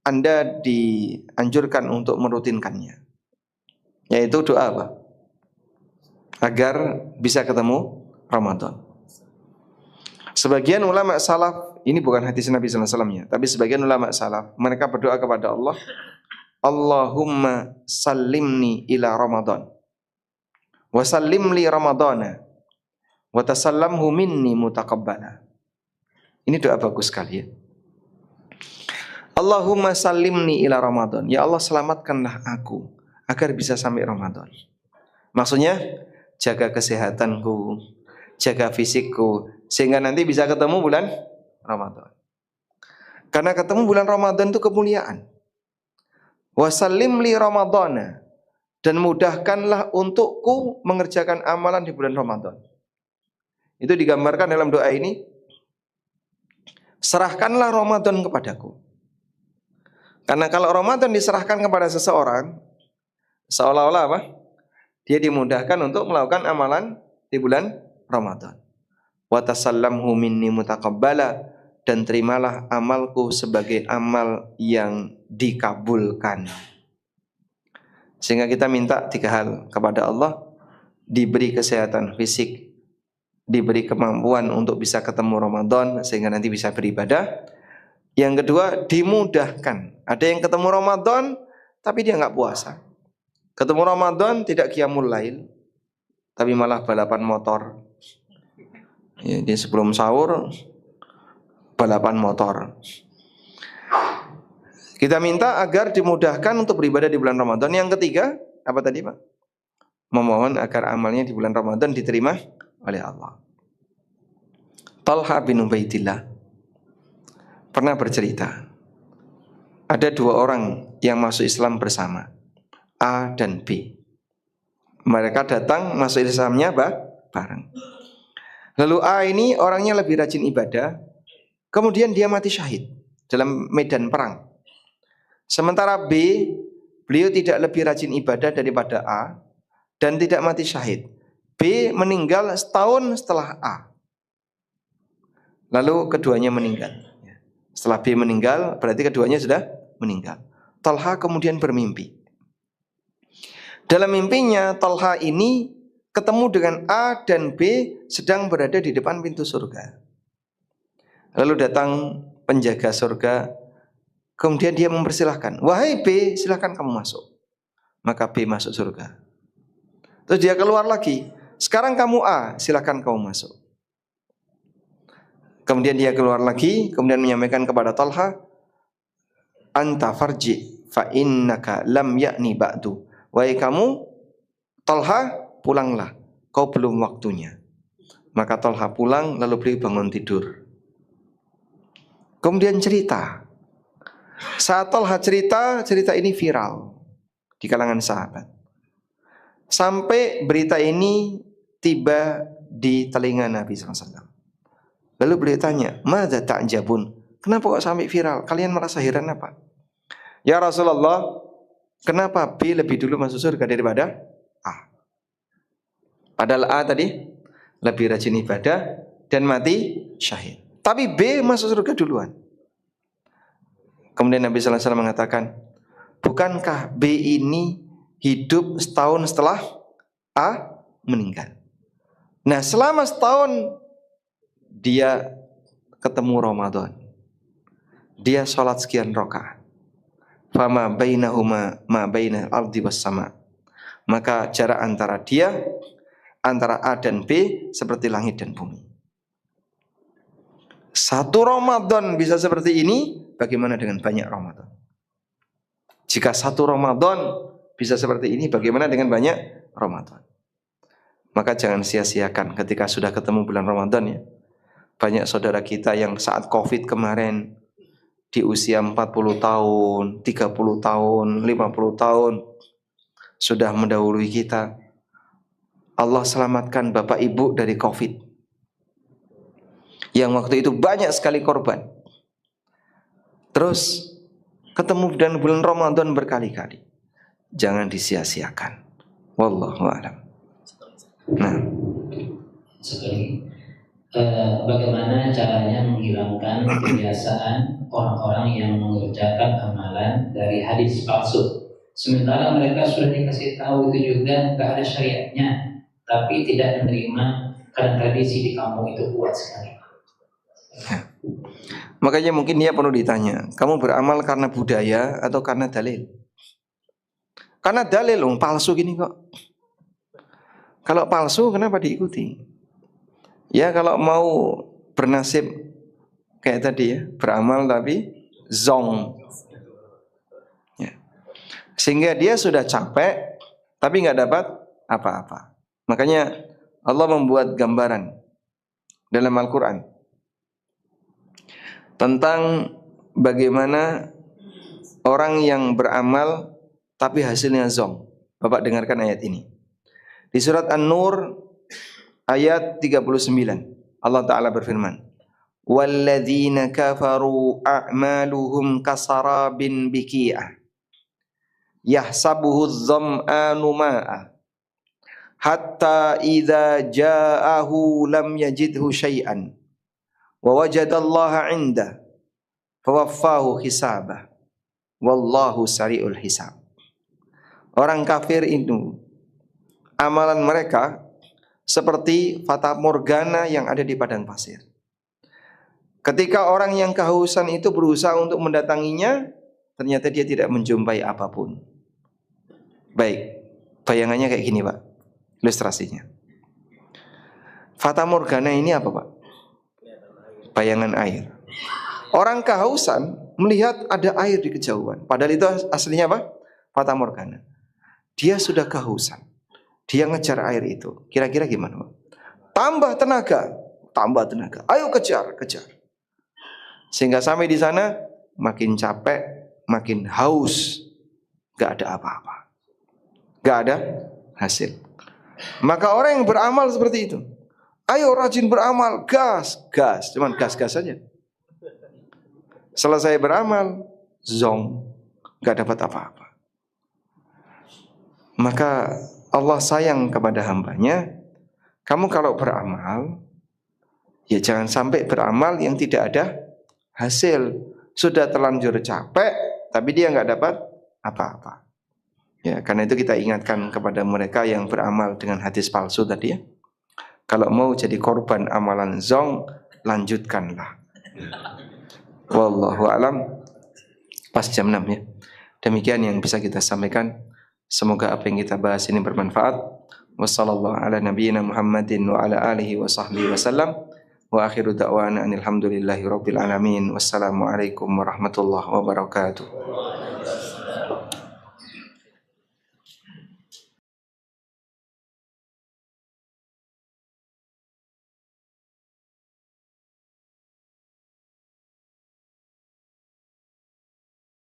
Anda dianjurkan untuk merutinkannya. Yaitu doa apa? Agar bisa ketemu Ramadan. Sebagian ulama salaf, ini bukan hadis Nabi SAW-nya, tapi sebagian ulama salaf, mereka berdoa kepada Allah, Allahumma sallimni ila Ramadan, wa sallim li Ramadana, wa tasallamhu minni mutaqabbala. Ini doa bagus sekali ya. Allahumma sallimni ila Ramadan. Ya Allah, selamatkanlah aku agar bisa sampai Ramadan. Maksudnya, jaga kesehatanku, jaga fisikku, sehingga nanti bisa ketemu bulan Ramadan. Karena ketemu bulan Ramadan itu kemuliaan. Wasallim li Ramadana, dan mudahkanlah untukku mengerjakan amalan di bulan Ramadan. Itu digambarkan dalam doa ini. Serahkanlah Ramadan kepadaku. Karena kalau Ramadan diserahkan kepada seseorang, seolah-olah apa? Dia dimudahkan untuk melakukan amalan di bulan Ramadan. Wa tasallamhu minni mutaqabbala, dan terimalah amalku sebagai amal yang dikabulkan. Sehingga kita minta 3 hal kepada Allah: diberi kesehatan fisik, diberi kemampuan untuk bisa ketemu Ramadan sehingga nanti bisa beribadah. Yang kedua, dimudahkan. Ada yang ketemu Ramadan tapi dia nggak puasa. Ketemu Ramadan tidak qiyamul lail, tapi malah balapan motor. Ya, dia sebelum sahur balapan motor. Kita minta agar dimudahkan untuk beribadah di bulan Ramadan. Yang ketiga, apa tadi Pak? Memohon agar amalnya di bulan Ramadan diterima oleh Allah. Talha bin Ubaidillah pernah bercerita, ada 2 orang yang masuk Islam bersama, A dan B. Mereka datang masuk Islamnya bareng. Lalu A ini orangnya lebih rajin ibadah, kemudian dia mati syahid dalam medan perang. Sementara B, beliau tidak lebih rajin ibadah daripada A, dan tidak mati syahid. B meninggal setahun setelah A. Lalu keduanya meninggal. Setelah B meninggal, berarti keduanya sudah meninggal. Talha kemudian bermimpi. Dalam mimpinya, Talha ini ketemu dengan A dan B sedang berada di depan pintu surga. Lalu datang penjaga surga, kemudian dia mempersilahkan, wahai B, silahkan kamu masuk. Maka B masuk surga. Terus dia keluar lagi, sekarang kamu A, silahkan kamu masuk. Kemudian dia keluar lagi, kemudian menyampaikan kepada Talha, anta farji fa innaka lam yakni ba'du. Wahai kamu, Talha, pulanglah, kau belum waktunya. Maka Talha pulang, lalu beliau bangun tidur. Kemudian cerita. Saat Talha cerita ini viral di kalangan sahabat. Sampai berita ini tiba di telinga Nabi SAW. Lalu beliau tanya, madza ta'jabun? Kenapa kok sampai viral? Kalian merasa heran apa? Ya Rasulullah, kenapa B lebih dulu masuk surga daripada A? Padahal A tadi lebih rajin ibadah dan mati syahid. Tapi B masuk surga duluan. Kemudian Nabi SAW mengatakan, bukankah B ini hidup setahun setelah A meninggal? Nah, selama setahun dia ketemu Ramadan. Dia sholat sekian rakaat. Fama bainahuma ma bainal ardi was sama. Maka jarak antara dia, antara A dan B seperti langit dan bumi. Satu Ramadan bisa seperti ini, bagaimana dengan banyak Ramadan? Jika satu Ramadan bisa seperti ini, bagaimana dengan banyak Ramadan? Maka jangan sia-siakan ketika sudah ketemu bulan Ramadan ya. Banyak saudara kita yang saat Covid kemarin di usia 40 tahun, 30 tahun, 50 tahun sudah mendahului kita. Allah selamatkan Bapak Ibu dari Covid. Yang waktu itu banyak sekali korban. Terus ketemu dan bulan Ramadan berkali-kali. Jangan disia-siakan. Wallahu a'lam. Nah, sekali. Bagaimana caranya menghilangkan kebiasaan orang-orang yang mengerjakan amalan dari hadis palsu, sementara mereka sudah dikasih tahu itu juga nggak ada syariatnya, tapi tidak menerima karena tradisi di kampung itu kuat sekali. Makanya mungkin dia perlu ditanya, kamu beramal karena budaya atau karena dalil? Karena dalil, palsu gini kok. Kalau palsu kenapa diikuti? Ya kalau mau bernasib kayak tadi ya, beramal tapi zong ya. Sehingga dia sudah capek tapi nggak dapat apa-apa. Makanya Allah membuat gambaran dalam Al-Quran tentang bagaimana orang yang beramal tapi hasilnya zong. Bapak dengarkan ayat ini di surat An-Nur ayat 39. Allah Ta'ala berfirman, walladzina kafaru a'maluhum kasarabin biki'ah yahsabuhu adh-dham'anu ma'a hatta idza ja'ahu lam yajidhu syai'an wa wajadallaha 'inda fawaffahu hisabah wallahu sari'ul hisab. Orang kafir itu amalan mereka seperti fata morgana yang ada di padang pasir. Ketika orang yang kehausan itu berusaha untuk mendatanginya, ternyata dia tidak menjumpai apapun. Baik, bayangannya kayak gini Pak, ilustrasinya. Fata morgana ini apa Pak? Bayangan air. Orang kehausan melihat ada air di kejauhan, padahal itu aslinya apa? Fata morgana. Dia sudah kehausan, dia ngejar air itu. Kira-kira gimana Pak? Tambah tenaga. Ayo kejar. Sehingga sampai di sana makin capek, makin haus, gak ada apa-apa, gak ada hasil. Maka orang yang beramal seperti itu, ayo rajin beramal, gas, cuman gas saja. Selesai beramal, zong, gak dapat apa-apa. Maka Allah sayang kepada hambanya, kamu kalau beramal, ya jangan sampai beramal yang tidak ada hasil. Sudah terlanjur capek, tapi dia nggak dapat apa-apa. Ya, karena itu kita ingatkan kepada mereka yang beramal dengan hadis palsu tadi ya. Kalau mau jadi korban amalan zong, lanjutkanlah. Wallahu a'lam. Pas jam 6 ya. Demikian yang bisa kita sampaikan. Semoga apa yang kita bahas ini bermanfaat. Wassallallahu ala nabiyyina Muhammadin wa ala alihi wa sahbihi wasallam. Wa akhiru da'wana anil hamdulillahi rabbil alamin. Wassalamualaikum warahmatullahi wabarakatuh.